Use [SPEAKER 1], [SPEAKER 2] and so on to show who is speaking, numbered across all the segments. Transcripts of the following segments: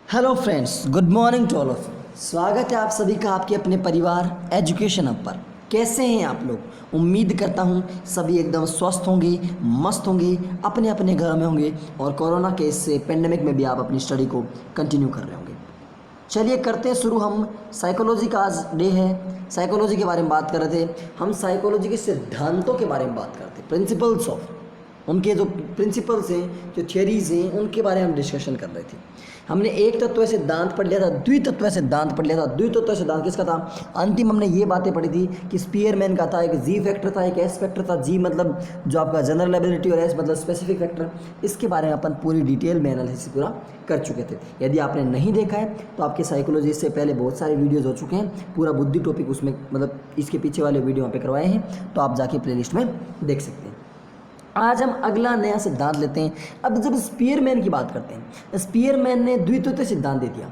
[SPEAKER 1] Hello friends, good morning to all of you. स्वागत है आप सभी का आपके अपने परिवार एजुकेशन हब पर। कैसे हैं आप लोग? उम्मीद करता हूं सभी एकदम स्वस्थ होंगे, मस्त होंगे, अपने अपने घर में होंगे और कोरोना के इससे पेंडेमिक में भी आप अपनी स्टडी को कंटिन्यू कर रहे होंगे। चलिए करते हैं शुरू। हम साइकोलॉजी का आज डे है, साइकोलॉजी के बारे में बात कर रहे थे। हम साइकोलॉजी के सिद्धांतों के बारे में बात करते हैं, प्रिंसिपल्स ऑफ, उनके जो प्रिंसिपल्स हैं, जो थियरीज हैं, उनके बारे में हम डिस्कशन कर रहे थे। हमने एक तत्व सिद्धांत पढ़ लिया था, द्वितत्व सिद्धांत पढ़ लिया था। द्वितत्व सिद्धांत किसका था? अंतिम हमने ये बातें पढ़ी थी कि स्पीयरमैन का था, एक जी फैक्टर था, एक एस फैक्टर था। जी मतलब जो आपका जनरल एबिलिटी और एस मतलब स्पेसिफिक फैक्टर। इसके बारे में अपन पूरी डिटेल में एनालिसिस पूरा कर चुके थे। यदि आपने नहीं देखा है तो आपके साइकोलॉजी से पहले बहुत सारे वीडियोज़ हो चुके हैं, पूरा बुद्धि टॉपिक उसमें मतलब इसके पीछे वाले वीडियो वहाँ पे करवाए हैं, तो आप जाके प्लेलिस्ट में देख सकते हैं। आज हम अगला नया सिद्धांत लेते हैं। अब जब स्पीयरमैन की बात करते हैं, स्पीयरमैन ने द्वितत्व सिद्धांत दे दिया।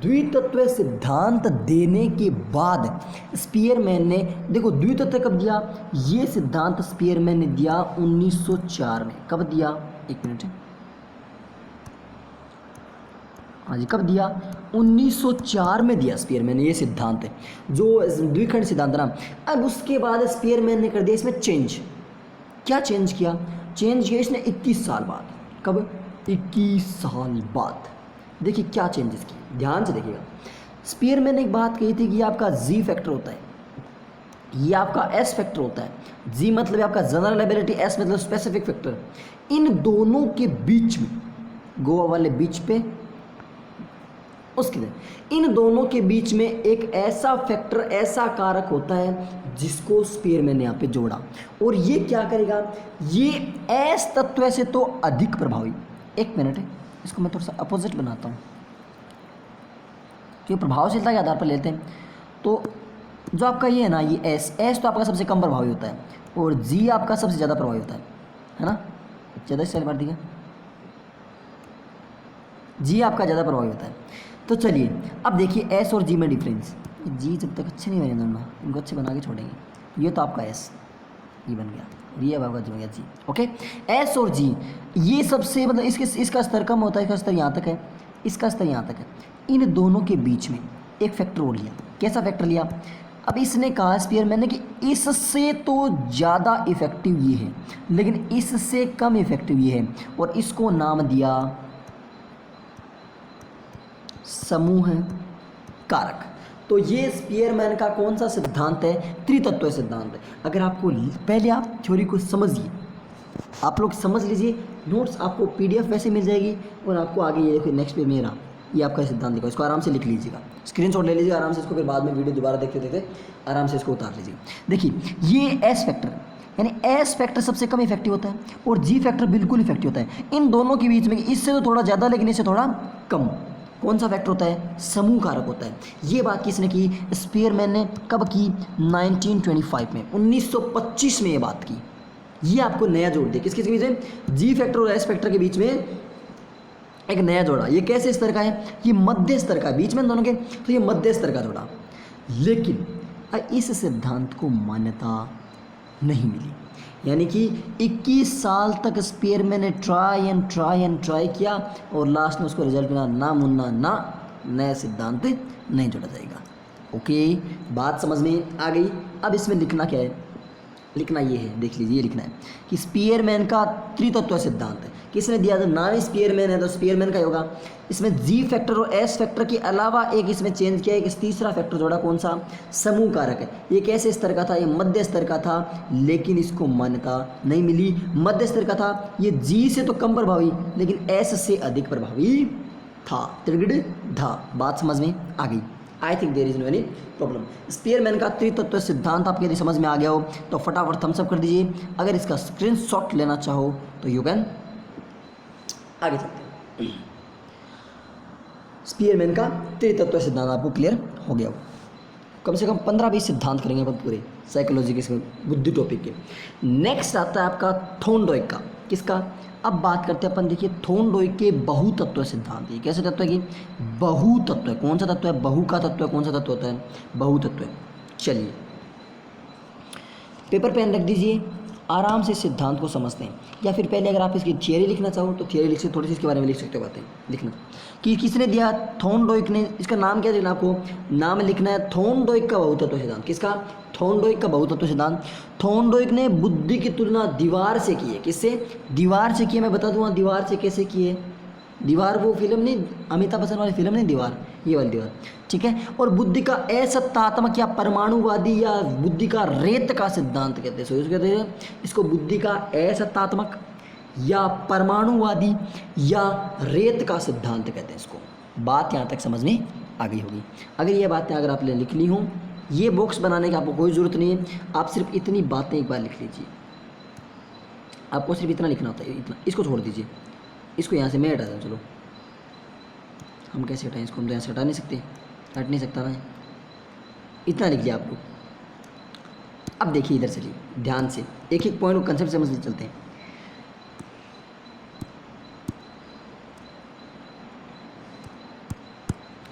[SPEAKER 1] द्वितत्व सिद्धांत देने के बाद स्पीयरमैन ने, देखो द्वितत्व कब दिया? ये सिद्धांत स्पीयरमैन ने दिया 1904 में। कब दिया? एक मिनट, हाँ जी, कब दिया? 1904 में दिया स्पीयरमैन ने ये सिद्धांत है, जो द्विखंड सिद्धांत ना। अब उसके बाद स्पीयरमैन ने कर दिया इसमें चेंज। क्या चेंज किया? चेंज किया इसने 21 साल बाद। कब? 21 साल बाद। देखिए क्या चेंजेस किए, ध्यान से देखिएगा। स्पीयरमैन ने एक बात कही थी कि ये आपका जी फैक्टर होता है, ये आपका एस फैक्टर होता है। जी मतलब आपका जनरल एबिलिटी, एस मतलब स्पेसिफिक फैक्टर। इन दोनों के बीच में, गोवा वाले बीच पे उसके इन दोनों के बीच में एक ऐसा फैक्टर, ऐसा कारक होता है जिसको स्पीयरमैन ने यहाँ पे जोड़ा। और ये क्या करेगा? ये एस तत्व से तो अधिक प्रभावी। एक मिनट है, इसको मैं थोड़ा सा अपोजिट बनाता हूँ, तो प्रभावशीलता के आधार पर लेते हैं। तो जो आपका ये है ना, ये एस तो आपका सबसे कम प्रभावी होता है और जी आपका सबसे ज़्यादा प्रभावी होता है ना। ज़्यादा से बार दिया, जी आपका ज़्यादा प्रभावी होता है। तो चलिए अब देखिए एस और जी में डिफरेंस। जी जब तक अच्छे नहीं बने दोनों, इनको अच्छे बना के छोड़ेंगे। ये तो आपका एस, ये बन गया, और ये अब आपका जो गया जी। ओके, एस और जी ये सबसे मतलब इसका स्तर कम होता है, इसका स्तर यहाँ तक है, इसका स्तर यहाँ तक है। इन दोनों के बीच में एक फैक्टर और लिया। कैसा फैक्टर लिया? अब इसने कहा स्पीयरमैन ने कि इससे तो ज़्यादा इफेक्टिव ये है, लेकिन इससे कम इफेक्टिव ये है, और इसको नाम दिया समूह कारक। तो ये स्पीयरमैन का कौन सा सिद्धांत है? त्रितत्व सिद्धांत है। अगर आपको पहले आप थ्योरी को समझिए, आप लोग समझ लीजिए, नोट्स आपको पीडीएफ वैसे मिल जाएगी, और आपको आगे ये देखिए नेक्स्ट पेज में रहा, ये आपका सिद्धांत देखो, इसको आराम से लिख लीजिएगा, स्क्रीनशॉट ले लीजिएगा आराम से इसको, फिर बाद में वीडियो दोबारा देखते देखते आराम से इसको उतार लीजिए। देखिए ये एस फैक्टर, यानी एस फैक्टर सबसे कम इफेक्टिव होता है और जी फैक्टर बिल्कुल इफेक्टिव होता है। इन दोनों के बीच में इससे तो थोड़ा ज़्यादा लेकिन इससे थोड़ा कम कौन सा फैक्टर होता है? समूह कारक होता है। ये बात किसने की? स्पीयरमैन ने। कब की? 1925 में, 1925 में ये बात की। ये आपको नया जोड़ दिया, किसके बीच में? जी फैक्टर और एस फैक्टर के बीच में एक नया जोड़ा। ये कैसे स्तर का है? ये मध्य स्तर का, बीच में दोनों के, तो ये मध्य स्तर का जोड़ा। लेकिन इस सिद्धांत को मान्यता नहीं मिली, यानी कि 21 साल तक स्पीयरमैन ने ट्राई किया, और लास्ट में उसको रिजल्ट मिला ना मुन्ना ना, नया सिद्धांत नहीं जोड़ा जाएगा। ओके, बात समझ में आ गई। अब इसमें लिखना क्या है? लिखना ये है, देख लीजिए, ये लिखना है कि स्पीयरमैन का त्रितत्व सिद्धांत है। किसने दिया? तो नाम ही स्पीयरमैन है तो स्पीयरमैन का ही होगा। इसमें जी फैक्टर और एस फैक्टर के अलावा एक इसमें चेंज किया, एक तीसरा फैक्टर जोड़ा, कौन सा? समूह कारक है। ये कैसे स्तर का था? ये मध्य स्तर का था, लेकिन इसको मान्यता नहीं मिली। मध्य स्तर का था, ये जी से तो कम प्रभावी लेकिन एस से अधिक प्रभावी था। त्रिगुण धा। बात समझ में आ गई? I think there is no any problem. Spearman का त्रितत्व सिद्धांत आपके यदि समझ में आ गया हो तो फटाफट थम्स अप कर दीजिए। अगर इसका स्क्रीनशॉट लेना चाहो तो यू कैन। आगे चलते हैं। स्पीयरमैन का त्रितत्व सिद्धांत आपको क्लियर हो गया हो। कम से कम 15-20 सिद्धांत करेंगे अपन पूरे साइकोलॉजी के बुद्धि टॉपिक के। नेक्स्ट आता है आपका थॉर्नडाइक का। किसका? अब बात करते हैं अपन, देखिए थॉर्नडाइक के बहुतत्व सिद्धांत। ये कैसे तत्व है कि बहुतत्व है। कौन सा तत्व है? बहु का तत्व है। कौन सा तत्व होता है? बहुतत्व है। चलिए पेपर पेन रख दीजिए, आराम से इस सिद्धांत को समझते हैं। या फिर पहले अगर आप इसकी थियरी लिखना चाहो तो थियरी लिख सकते, थोड़ी सी इसके बारे में लिख सकते हो बातें लिखना कि किसने दिया, थॉर्नडाइक ने। इसका नाम क्या देना आपको, नाम लिखना है थॉर्नडाइक का बहुतत्व सिद्धांत। किसका, थॉर्नडाइक का बहुतत्व सिद्धांत। थॉर्नडाइक ने बुद्धि की तुलना दीवार से की है। किससे, दीवार से की है। मैं बता दूंगा दीवार से कैसे की है। दीवार वो फिल्म नहीं, अमिताभ बच्चन वाली फिल्म नहीं, दीवार, ये वाली दीवार, ठीक है। और बुद्धि का असत्तात्मक या परमाणुवादी या बुद्धि का रेत का सिद्धांत कहते हैं। सो इसको कहते हैं, इसको बुद्धि का असत्तात्मक या परमाणुवादी या रेत का सिद्धांत कहते हैं इसको। बात यहाँ तक समझ में आ गई होगी। अगर ये बातें अगर आपने लिख ली हों, ये बॉक्स बनाने की आपको कोई ज़रूरत नहीं है, आप सिर्फ इतनी बातें एक बार लिख लीजिए। आपको सिर्फ इतना लिखना होता है, इतना। इसको छोड़ दीजिए, इसको यहाँ से मैं हटा दूँ। चलो हम कैसे हटाएं इसको, हम तो यहाँ से हटा नहीं सकते, हट नहीं सकता ना। इतना लिखिए आप लोग। अब देखिए इधर चलिए ध्यान से, एक एक पॉइंट को कंसेप्ट समझ चलते हैं।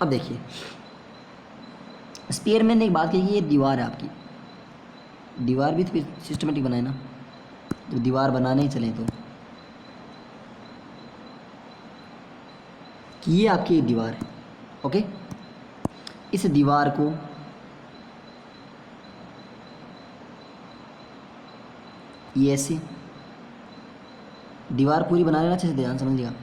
[SPEAKER 1] अब देखिए स्पीयरमैन ने एक बात कही कि ये दीवार है आपकी, दीवार भी तो सिस्टमेटिक बनाए ना, तो दीवार बनाने ही चले तो कि ये आपकी एक दीवार है, ओके। इस दीवार को ये ऐसे दीवार पूरी बना लेना, अच्छे से ध्यान समझिएगा।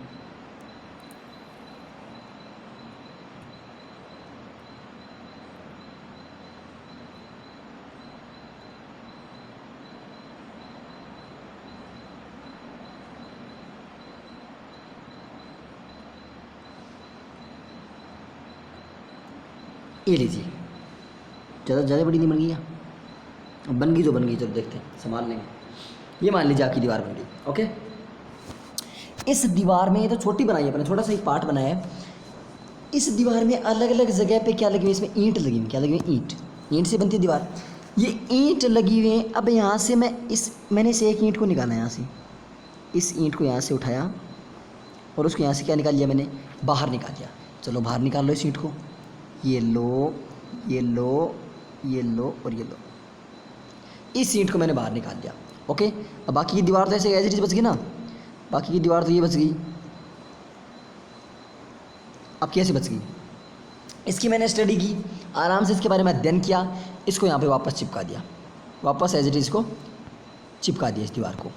[SPEAKER 1] ये लीजिए, ज़्यादा बड़ी नहीं बन गई, बन गई तो बन गई, चलो देखते हैं, संभाल लेंगे। ये मान लीजिए आपकी दीवार बन गई, ओके। इस दीवार में, ये तो छोटी बनाई है अपने, छोटा सा ही पार्ट बनाया है। इस दीवार में अलग अलग जगह पे क्या लगी हुई है, इसमें ईंट लगी हुई, क्या लगी हुई, ईंट। ईंट से बनती है दीवार, ये ईंट लगी हुई है। अब यहाँ से मैंने इस एक ईंट को निकाला, यहाँ से इस ईंट को यहाँ से उठाया और उसको यहाँ से क्या निकाल लिया, मैंने बाहर निकाल लिया। चलो बाहर निकाल लो इस ईंट को, ये लो, ये लो, ये लो और ये लो। इस ईंट को मैंने बाहर निकाल दिया, ओके। अब बाकी की दीवार तो ऐसे एज इट इज बच गई ना, बाकी की दीवार तो ये बच गई। अब कैसे बच गई, इसकी मैंने स्टडी की, आराम से इसके बारे में अध्ययन किया, इसको यहाँ पे वापस चिपका दिया, वापस एज इट इज को चिपका दिया, इस दीवार को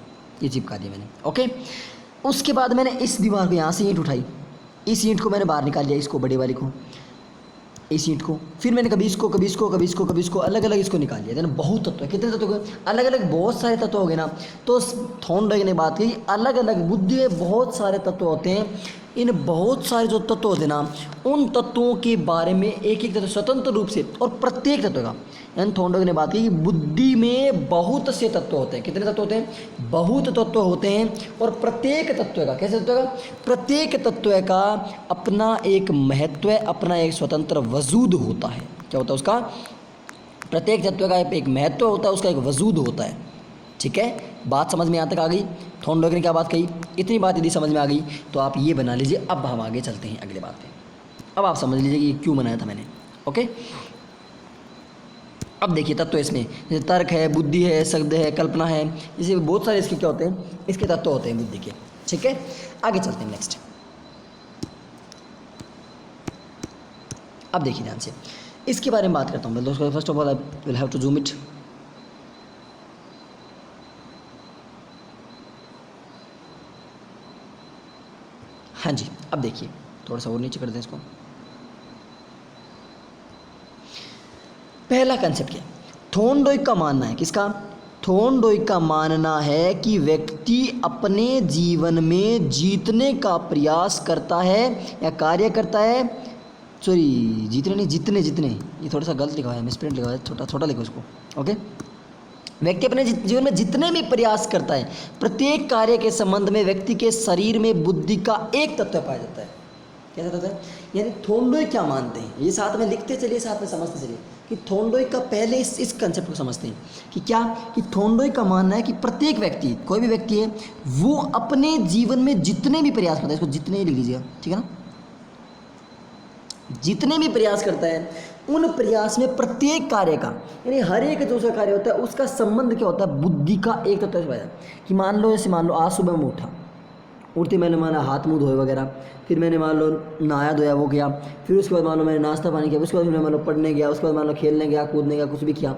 [SPEAKER 1] ये चिपका दिया मैंने, ओके। उसके बाद मैंने इस दीवार को यहाँ से ईंट उठाई, इस ईंट को मैंने बाहर निकाल लिया, इसको बड़े वाली को, इस ईंट को। फिर मैंने कभी इसको, कभी इसको, कभी इसको, कभी इसको, अलग अलग इसको निकाल लिया। यानी बहुत तत्व है, कितने तत्व हैं, अलग अलग बहुत सारे तत्व हो गए ना। तो थॉर्नडाइक ने बात की, अलग अलग बुद्धि में बहुत सारे तत्व होते हैं। इन बहुत सारे जो तत्व होते हैं ना, उन तत्वों के बारे में एक एक तत्व स्वतंत्र रूप से, और प्रत्येक तत्व का, यानी थॉर्नडाइक ने बात की कि बुद्धि में बहुत से तत्व होते हैं। कितने तत्व होते हैं, बहुत तत्व होते हैं। और प्रत्येक तत्व का, कैसे तत्व का, प्रत्येक तत्व का अपना एक महत्व है, अपना एक स्वतंत्र वजूद होता है। क्या होता है उसका, प्रत्येक तत्व का एक महत्व होता है, उसका एक वजूद होता है, ठीक है। बात समझ में यहाँ तक आ गई। थॉर्नडाइक ने क्या बात कही, इतनी बात यदि समझ में आ गई तो आप ये बना लीजिए। अब हम आगे चलते हैं अगले बात पे। अब आप समझ लीजिए कि ये क्यों बनाया था मैंने, ओके। अब देखिए तत्व इसमें जैसे तर्क है, बुद्धि है, शब्द है, कल्पना है, जैसे बहुत सारे इसके क्या होते हैं, इसके तत्व होते हैं बुद्धि के, ठीक है। आगे चलते हैं नेक्स्ट। अब देखिए ध्यान से, इसके बारे में बात करता हूँ। दोस्तों first of all I will have to zoom it. हाँ जी, अब देखिए थोड़ा सा और नीचे कर दें इसको। पहला कंसेप्ट क्या, थॉर्नडाइक का मानना है, किसका, थॉर्नडाइक का मानना है कि व्यक्ति अपने जीवन में जीतने का प्रयास करता है या कार्य करता है, सॉरी जीतने नहीं, जितने, ये थोड़ा सा गलत लिखा हुआ है, मिसप्रिंट लिखा हुआ है, छोटा लिखो इसको, ओके। व्यक्ति अपने जीवन में जितने भी प्रयास करता है, प्रत्येक कार्य के संबंध में व्यक्ति के शरीर में बुद्धि का एक तत्व पाया जाता है। क्या तत्व है, यानी थॉर्नडाइक क्या मानते हैं, ये साथ में लिखते चलिए, साथ में समझते चलिए कि थॉर्नडाइक का पहले इस कंसेप्ट को समझते हैं कि क्या, कि थॉर्नडाइक का मानना है कि प्रत्येक व्यक्ति, कोई भी व्यक्ति है, वो अपने जीवन में जितने भी प्रयास करता है, इसको जितने ही लिख लीजिएगा, ठीक है ना, जितने भी प्रयास करता है उन प्रयास में प्रत्येक कार्य का, यानी हर एक जो सा कार्य होता है उसका संबंध क्या होता है, बुद्धि का एक तत्व से पाया। कि मान लो जैसे मान लो आज सुबह मैं उठा, उठते मैंने माना हाथ मुँह धोए वगैरह, फिर मैंने मान लो नहाया धोया वो किया, फिर उसके बाद मान लो मैंने नाश्ता पानी किया, उसके बाद मैं मान लो पढ़ने गया, उसके बाद मान लो खेलने गया, कूदने गया, कुछ भी किया।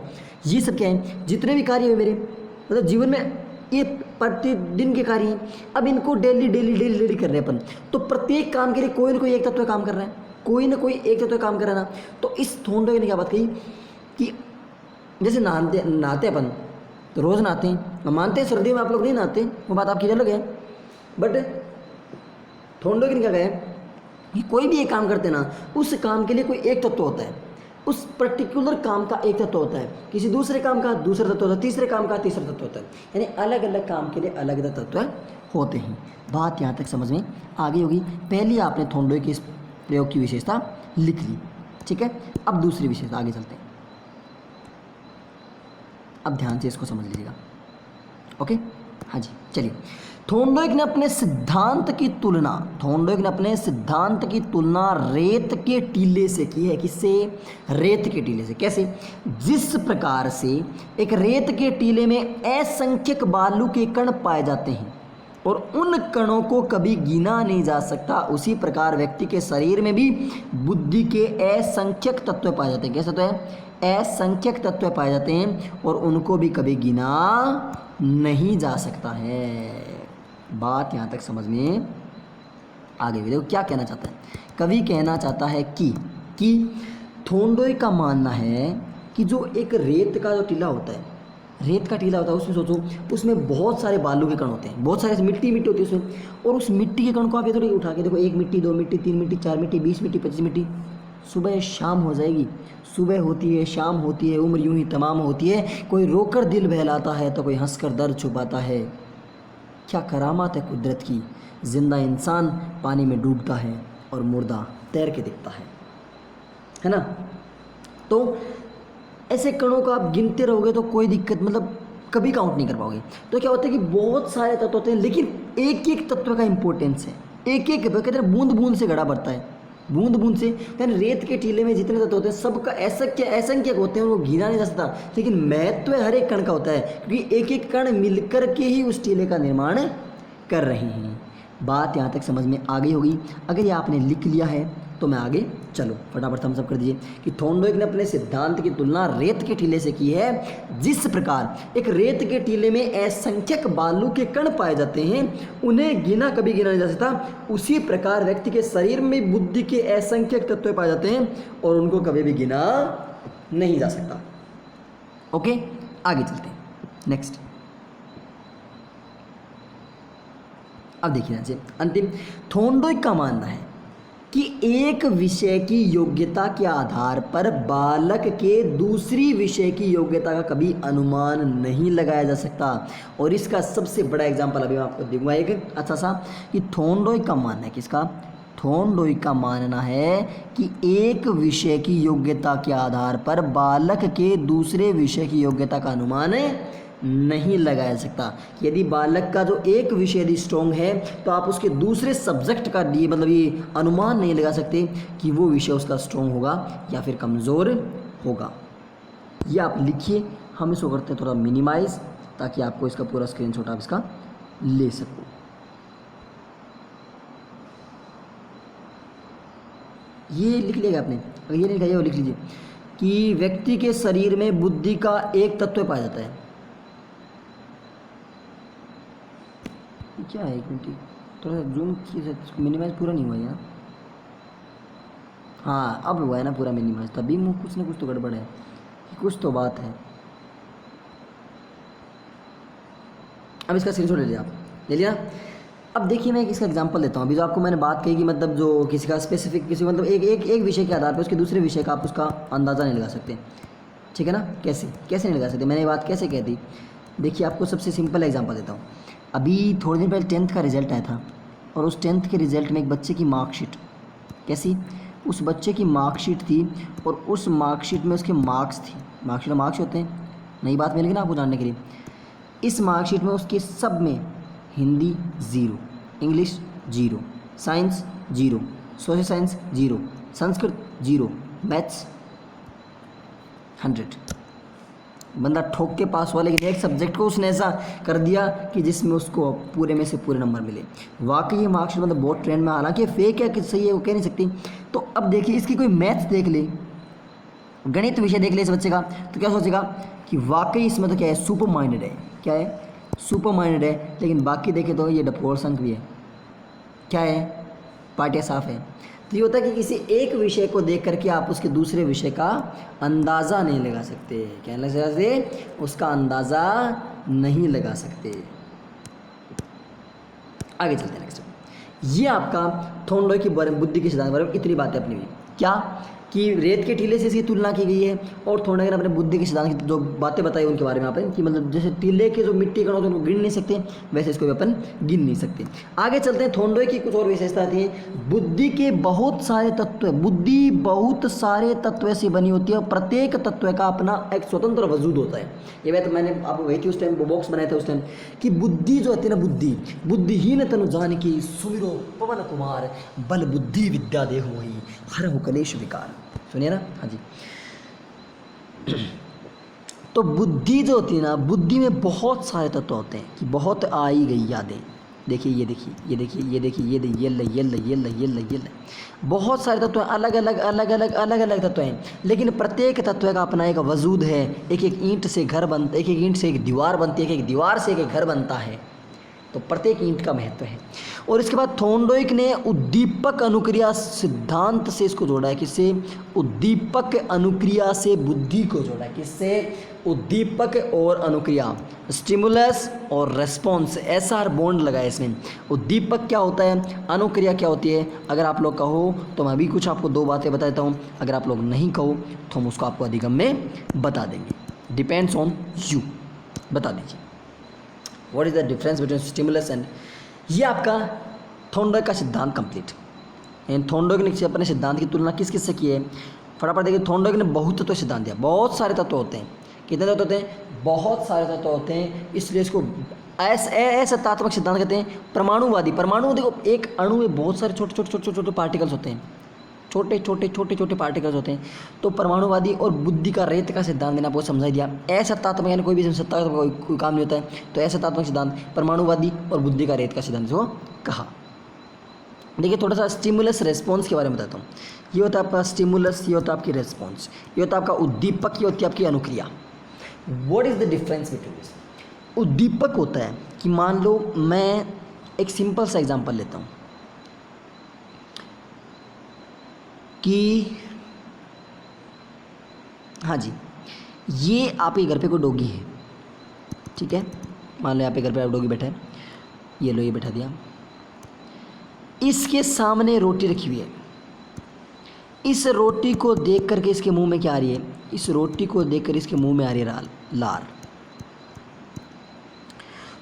[SPEAKER 1] ये सब क्या है, जितने भी कार्य है मेरे मतलब जीवन में, ये प्रतिदिन के कार्य हैं। अब इनको डेली डेली डेली डेली कर रहे हैं अपन, तो प्रत्येक काम के लिए कोई ना कोई एक तत्व काम कर रहा है, कोई ना कोई एक तत्व काम कर रहा है ना। तो इस थोंडो ने क्या बात कही कि जैसे नहाते अपन तो रोज़ नहाते हैं, हम मानते हैं सर्दियों में आप लोग नहीं नहाते, वो बात आपकी अलग है, बट थोंडो ने क्या कहा कि कोई भी एक काम करते हैं ना, उस काम के लिए कोई एक तत्व होता है, उस पर्टिकुलर काम का एक तत्व होता है, किसी दूसरे काम का दूसरा तत्व होता है, तीसरे काम का तीसरा तत्व होता है, यानी अलग अलग काम के लिए अलग अलग तत्व होते हैं। बात यहाँ तक समझ में आ गई होगी। पहले आपने थोंडो की इस प्रयोग की विशेषता लिख ली, ठीक है। अब दूसरी विशेषता आगे चलते हैं, अब ध्यान से इसको समझ लीजिएगा, ओके। हाँ जी, चलिए। थोंडोइक ने अपने सिद्धांत की तुलना रेत के टीले से की है। किससे? रेत के टीले से। कैसे? जिस प्रकार से एक रेत के टीले में असंख्यक बालू के कण पाए जाते हैं और उन कणों को कभी गिना नहीं जा सकता, उसी प्रकार व्यक्ति के शरीर में भी बुद्धि के असंख्यक तत्व पाए जाते हैं। कैसे तत्व है? असंख्यक तत्व पाए जाते हैं और उनको भी कभी गिना नहीं जा सकता है। बात यहाँ तक समझ में आगे भी। देखो क्या कहना चाहता है कवि, कहना चाहता है कि थोंडोइक का मानना है कि जो एक रेत का जो टीला होता है, रेत का टीला होता है, उसमें सोचो उसमें बहुत सारे बालू के कण होते हैं, बहुत सारे मिट्टी होती है उसमें, और उस मिट्टी के कण को आप ये थोड़ी उठा के देखो, 1 मिट्टी 2 मिट्टी 3 मिट्टी 4 मिट्टी 20 मिट्टी 25 मिट्टी, सुबह शाम हो जाएगी। सुबह होती है, शाम होती है, उम्र यूं ही तमाम होती है। कोई रोकर दिल बहलाता है तो कोई हंसकर दर्द छुपाता है। क्या करामात है कुदरत की, जिंदा इंसान पानी में डूबता है और मुर्दा तैर के दिखता है ना। तो ऐसे कणों को आप गिनते रहोगे तो कोई दिक्कत, मतलब कभी काउंट नहीं कर पाओगे। तो क्या होता है कि बहुत सारे तत्व होते हैं, लेकिन एक एक तत्व का इंपॉर्टेंस है, एक एक कहते हैं बूंद बूंद से घड़ा भरता है, बूंद बूंद से। यानी रेत के टीले में जितने तत्व होते हैं सबका असंख्यक होते हैं, उनको गिना नहीं जा सकता, लेकिन महत्व हर एक कण का होता है, क्योंकि एक एक कण मिलकर के ही उस टीले का निर्माण कर रहे हैं। बात यहाँ तक समझ में आ गई होगी। अगर ये आपने लिख लिया है तो मैं आगे चलो फटाफट थम्स अप कर दीजिए कि थोंडोइक ने अपने सिद्धांत की तुलना रेत के टीले से की है। जिस प्रकार एक रेत के टीले में असंख्यक बालू के कण पाए जाते हैं, उन्हें कभी गिना नहीं जा सकता, उसी प्रकार व्यक्ति के शरीर में बुद्धि के असंख्यक तत्व पाए जाते हैं और उनको कभी भी गिना नहीं जा सकता। ओके, आगे चलते हैं नेक्स्ट। अब देखिए यहाँ से अंतिम, थोंडोइक का मानना है कि एक विषय की योग्यता के आधार पर बालक के दूसरी विषय की योग्यता का कभी अनुमान नहीं लगाया जा सकता। और इसका सबसे बड़ा एग्जांपल अभी मैं आपको दूंगा एक अच्छा सा, कि थोंडोइक का मानना है, किसका? थोंडोइक का मानना है कि एक विषय की योग्यता के आधार पर बालक के दूसरे विषय की योग्यता का अनुमान नहीं लगाया जा सकता। यदि बालक का जो एक विषय यदि स्ट्रॉन्ग है तो आप उसके दूसरे सब्जेक्ट का लिए मतलब ये अनुमान नहीं लगा सकते कि वो विषय उसका स्ट्रॉन्ग होगा या फिर कमज़ोर होगा। ये आप लिखिए, हम इसको करते हैं थोड़ा मिनिमाइज, ताकि आपको इसका पूरा स्क्रीनशॉट आप इसका ले सको। ये लिख लिएगा आपने, अगर ये नहीं लिखा वो लिख लीजिए कि व्यक्ति के शरीर में बुद्धि का एक तत्व पाया जाता है। क्या है, एक मिनट थोड़ा सा जूम किया, मिनिमाइज पूरा नहीं हुआ यार। हाँ अब हुआ है ना पूरा मिनिमाइज, तभी मुँह कुछ ना कुछ तो गड़बड़ है, कुछ तो बात है। अब इसका स्क्रीनशॉट ले लिया आप, ले लिया। अब देखिए मैं इसका एग्जांपल देता हूँ। अभी जो आपको मैंने बात कही कि मतलब जो किसी का स्पेसिफिक किसी मतलब एक विषय के आधार पर उसके दूसरे विषय का आप उसका अंदाज़ा नहीं लगा सकते, ठीक है ना। कैसे नहीं लगा सकते, मैंने ये बात कैसे कह दी। देखिए आपको सबसे सिंपल एग्जांपल देता हूँ। अभी थोड़े दिन पहले 10th का रिज़ल्ट आया था और उस 10th के रिज़ल्ट में एक बच्चे की मार्कशीट, कैसी, उस बच्चे की मार्कशीट थी और उस मार्कशीट में उसके मार्क्स थी। मार्कशीट में मार्क्स होते हैं, नई बात मिलेगी ना आपको जानने के लिए। इस मार्कशीट में उसके सब में Hindi 0, English 0, science 0, social science 0, Sanskrit 0, maths 100। बंदा ठोक के पास हुआ, लेकिन एक सब्जेक्ट को उसने ऐसा कर दिया कि जिसमें उसको पूरे में से पूरे नंबर मिले। वाकई ये मार्कशीट मतलब बहुत ट्रेंड में, हालांकि फेक है कि सही है वो कह नहीं सकती। तो अब देखिए इसकी कोई मैथ्स देख ले, गणित विषय देख ले इस बच्चे का, तो क्या सोचेगा कि वाकई इसमें तो क्या है, सुपर माइंडेड है। क्या है, सुपर माइंडेड है। लेकिन बाकी देखे तो ये डपोर संख भी है, क्या है, पार्टियाँ साफ है। तो ये होता है कि किसी एक विषय को देख करके आप उसके दूसरे विषय का अंदाज़ा नहीं लगा सकते। क्या लगा सकते, उसका अंदाज़ा नहीं लगा सकते। आगे चलते हैं नेक्स्ट। ये आपका थोंडोय की बुद्धि के सिद्धांत बारे में इतनी बातें अपनी हुई, क्या कि रेत के टीले से इसकी तुलना की गई है, और थोड़ा अपने बुद्धि के सिद्धांत की जो बातें बताई उनके बारे में यहाँ पर, कि मतलब जैसे टीले के जो मिट्टी कण होते हैं उनको गिन नहीं सकते, वैसे इसको भी अपन गिन नहीं सकते। आगे चलते हैं। थोंडोय की कुछ और विशेषता आती है। बुद्धि के बहुत सारे तत्व, बुद्धि बहुत सारे तत्व से बनी होती है, और प्रत्येक तत्व का अपना एक स्वतंत्र वजूद होता है। ये बात मैंने आपको वही थी उस टाइम, बॉक्स बनाए थे उस टाइम, कि बुद्धि जो होती है ना, बुद्धि, बुद्धिहीन तनु जानकी सुमिरो पवन कुमार, बल बुद्धि विद्या देहु वही हरहु कलेश विकार। सुनिए ना, हाँ जी। तो बुद्धि जो होती है ना, बुद्धि में बहुत सारे तत्व होते हैं, कि बहुत आई गई यादें। देखिए ये देखिए ये देखिए ये देखिए ये देखिए ये बहुत सारे तत्व हैं, अलग अलग अलग अलग अलग अलग तत्व हैं, लेकिन प्रत्येक तत्व का अपना एक वजूद है। एक एक ईंट से घर बनता, एक एक ईंट से एक दीवार बनती है, एक एक दीवार से एक घर बनता है। तो प्रत्येक ईंट का महत्व है। और इसके बाद थोंडोइक ने उद्दीपक अनुक्रिया सिद्धांत से इसको जोड़ा है। किससे, उद्दीपक अनुक्रिया से बुद्धि को जोड़ा है। किससे, उद्दीपक और अनुक्रिया, स्टिमुलस और रेस्पॉन्स, एसआर बॉन्ड लगाए इसमें। उद्दीपक क्या होता है, अनुक्रिया क्या होती है। अगर आप लोग कहो तो मैं भी कुछ आपको दो बातें बता देता हूँ, अगर आप लोग नहीं कहो तो हम उसको आपको अधिगम में बता देंगे। डिपेंड्स ऑन यू, बता दीजिए what is the difference between stimulus and. ये आपका थोंडोइक का सिद्धांत कंप्लीट। एंड थोंडोइक ने अपने सिद्धांत की तुलना किस किस से की है, फटाफट देखिए। थोंडोइक ने बहुत तत्व सिद्धांत दिया। बहुत सारे तत्व होते हैं, कितने तत्व होते हैं, बहुत सारे तत्व होते हैं, इसलिए इसको असत्तात्मक सिद्धांत कहते हैं। परमाणुवादी, परमाणु देखो एक अणु में बहुत सारे छोटे छोटे छोटे छोटे छोटे पार्टिकल्स होते हैं, छोटे छोटे छोटे छोटे पार्टिकल्स होते हैं। तो परमाणुवादी और बुद्धि का रेत का सिद्धांत मैंने आपको समझा दिया। असत्तात्मक यानी कोई भी सत्ता कोई काम नहीं होता है, तो असत्तात्मक सिद्धांत, परमाणुवादी और बुद्धि का रेत का सिद्धांत जो कहा। देखिए थोड़ा सा स्टिमुलस रेस्पॉन्स के बारे में बताता हूँ। ये होता है आपका स्टिमुलस, ये होता है आपकी रेस्पॉन्स, ये होता है आपका उद्दीपक, ये होती है आपकी अनुक्रिया। What is the difference between this. उद्दीपक होता है कि मान लो मैं एक सिंपल सा एग्जांपल लेता हूँ कि हाँ जी, ये आपके घर पे कोई डॉगी है, ठीक है, मान लो यहाँ पे घर पे आप डॉगी बैठा है, ये लो ये बैठा दिया, इसके सामने रोटी रखी हुई है। इस रोटी को देख करके इसके मुंह में क्या आ रही है, इस रोटी को देख कर इसके मुंह में आ रही है लार।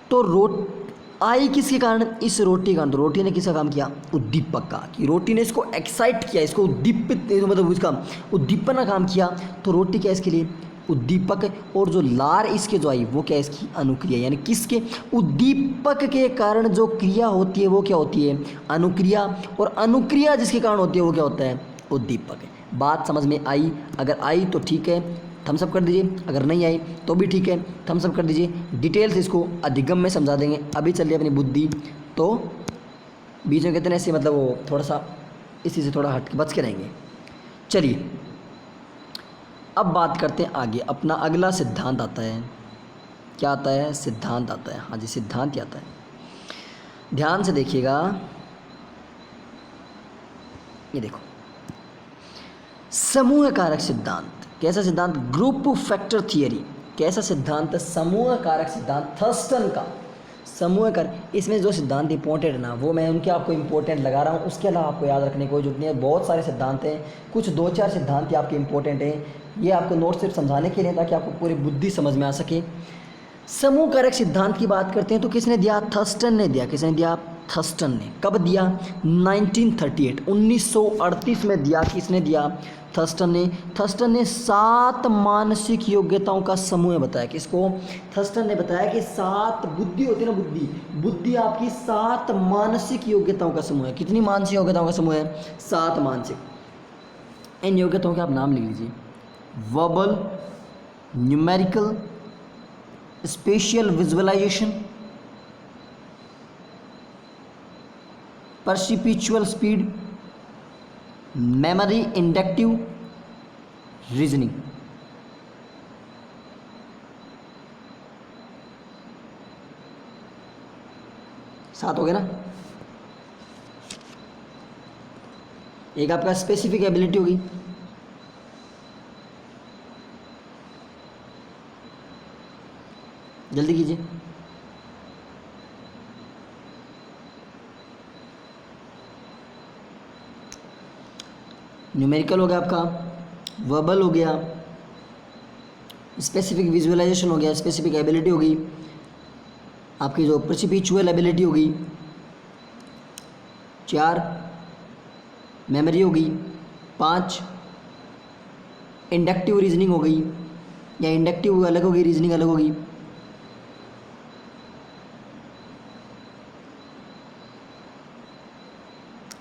[SPEAKER 1] तो आई किसके कारण, इस रोटी का। तो रोटी ने किसका काम किया, उद्दीपक का, कि रोटी ने इसको एक्साइट किया, इसको उद्दीपित, मतलब उसका उद्दीपन का काम किया। तो रोटी क्या है इसके लिए, उद्दीपक, और जो लार इसके जो आई वो क्या है, इसकी अनुक्रिया। यानी किसके, उद्दीपक के कारण जो क्रिया होती है वो क्या होती है, अनुक्रिया, और अनुक्रिया जिसके कारण होती है वो क्या होता है, उद्दीपक। बात समझ में आई, अगर आई तो ठीक है थम्स अप कर दीजिए, अगर नहीं आई तो भी ठीक है थम्स अप कर दीजिए। डिटेल्स इसको अधिगम में समझा देंगे। अभी चलिए अपनी बुद्धि, तो बीच में कहते हैं ऐसे, मतलब वो थोड़ा सा इसी से थोड़ा हट के बच के रहेंगे। चलिए अब बात करते हैं आगे। अपना अगला सिद्धांत आता है, क्या आता है, सिद्धांत आता है। हाँ जी, सिद्धांत क्या आता है, ध्यान से देखिएगा। ये देखो, समूह कारक सिद्धांत। कैसा सिद्धांत, ग्रुप फैक्टर थियरी। कैसा सिद्धांत, समूह कारक सिद्धांत, थर्स्टन का समूह कारक। इसमें जो सिद्धांत इंपॉर्टेंट है ना, वो मैं उनके आपको इंपॉर्टेंट लगा रहा हूँ, उसके अलावा आपको याद रखने की कोई जरूरत नहीं है। बहुत सारे सिद्धांत हैं, कुछ दो चार सिद्धांत ही आपके इंपॉर्टेंट हैं। ये आपको नोट सिर्फ समझाने के लिए, ताकि आपको पूरी बुद्धि समझ में आ सके। समूह कारक सिद्धांत की बात करते हैं तो किसने दिया, थर्स्टन ने दिया। किसने दिया, थर्स्टन ने। कब दिया, 1938 में दिया। किसने दिया, थर्स्टन ने। थर्स्टन ने 7 मानसिक योग्यताओं का समूह बताया। किसको, थर्स्टन ने बताया कि 7 बुद्धि होती है ना, बुद्धि आपकी 7 मानसिक योग्यताओं का समूह है। कितनी मानसिक योग्यताओं का समूह है, 7 मानसिक। इन योग्यताओं के आप नाम लिख लीजिए, verbal, numerical, spatial visualisation, perceptual speed, memory, inductive, reasoning. सात हो गया ना। एक आपका स्पेसिफिक एबिलिटी होगी, जल्दी कीजिए। न्यूमेरिकल हो गया आपका, वर्बल हो गया, स्पेसिफिक विजुअलाइजेशन हो गया, स्पेसिफिक एबिलिटी होगी, आपकी जो परसिपिचुअल एबिलिटी होगी, 4 मेमोरी होगी, 5 इंडक्टिव रीजनिंग हो गई, या इंडक्टिव अलग होगी, रीजनिंग अलग होगी,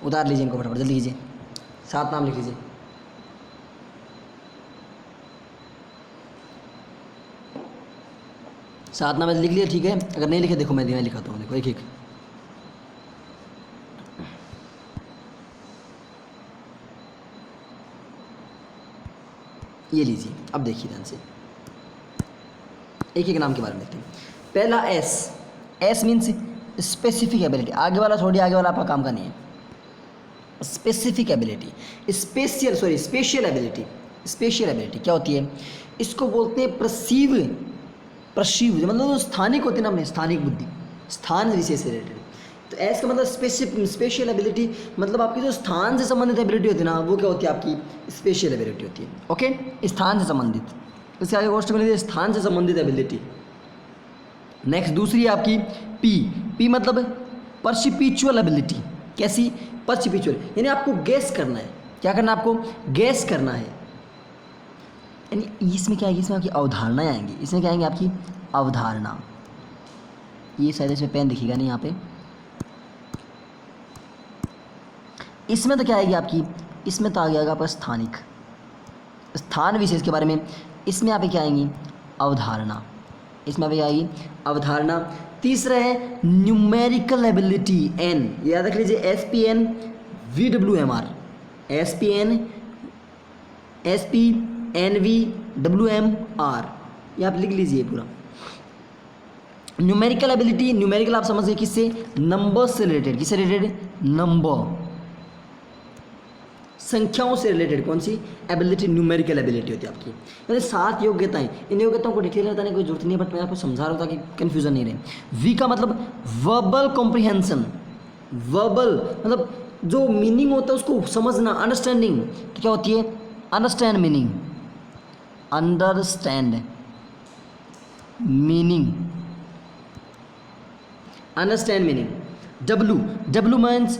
[SPEAKER 1] उतार लीजिए इनको फटाफट, जल्दी कीजिए। 7 नाम लिख लीजिए। सात नाम लिख लिया, ठीक है। अगर नहीं लिखे देखो मैं लिखाता हूँ, देखो एक एक। ये लीजिए, अब देखिए ध्यान से, एक एक नाम के बारे में देखते हैं। पहला S, S means specific ability. आगे वाला छोड़िए, आगे वाला आपका काम का नहीं है। Specific ability, spatial ability. Spatial ability क्या होती है? इसको बोलते हैं प्रसीव मतलब जो स्थानिक होती है ना, अपने स्थानिक बुद्धि, स्थान विशेष से रिलेटेड। तो एस का मतलब स्पेशियल एबिलिटी, मतलब आपकी जो स्थान से संबंधित एबिलिटी होती है ना, वो क्या होती है? आपकी स्पेशियल एबिलिटी होती है। ओके, स्थान से संबंधित। इसके आगे क्वेश्चन में स्थान से संबंधित एबिलिटी। नेक्स्ट दूसरी है आपकी पी। पी मतलब परसिपिचुअल एबिलिटी। कैसी? परसिपिचुअल, यानी आपको गैस करना है। क्या करना है आपको? गैस करना है। यानी इसमें क्या आएगी? इसमें आपकी अवधारणाएं आएंगी। इसमें क्या आएंगी? आपकी अवधारणा। ये शायद इसमें पेन दिखेगा नहीं यहाँ पे। इसमें तो क्या आएगी आपकी? इसमें तो आ गया आपका स्थानिक, स्थान विशेष के बारे में। इसमें यहाँ पे क्या आएंगी? अवधारणा। इसमें भी आएगी अवधारणा। तीसरा है न्यूमेरिकल एबिलिटी, एन। याद रख लीजिए, SPN VWMR, SPN SPNVWMR, ये आप लिख लीजिए पूरा। न्यूमेरिकल एबिलिटी, न्यूमेरिकल आप समझिए किससे? नंबर से रिलेटेड। किससे रिलेटेड? नंबर, संख्याओं से रिलेटेड। कौन सी एबिलिटी? न्यूमेरिकल एबिलिटी होती है आपकी। यानी 7 योग्यताएं। इन योग्यताओं को डिटेल बताने की कोई जरूरत नहीं है, बट मैं आपको समझा रहा हूँ ताकि कन्फ्यूजन नहीं रहे। वी का मतलब वर्बल कॉम्प्रिहेंशन। वर्बल मतलब जो मीनिंग होता है उसको समझना, अंडरस्टैंडिंग। क्या होती है? Understand meaning, understand meaning, understand meaning. W means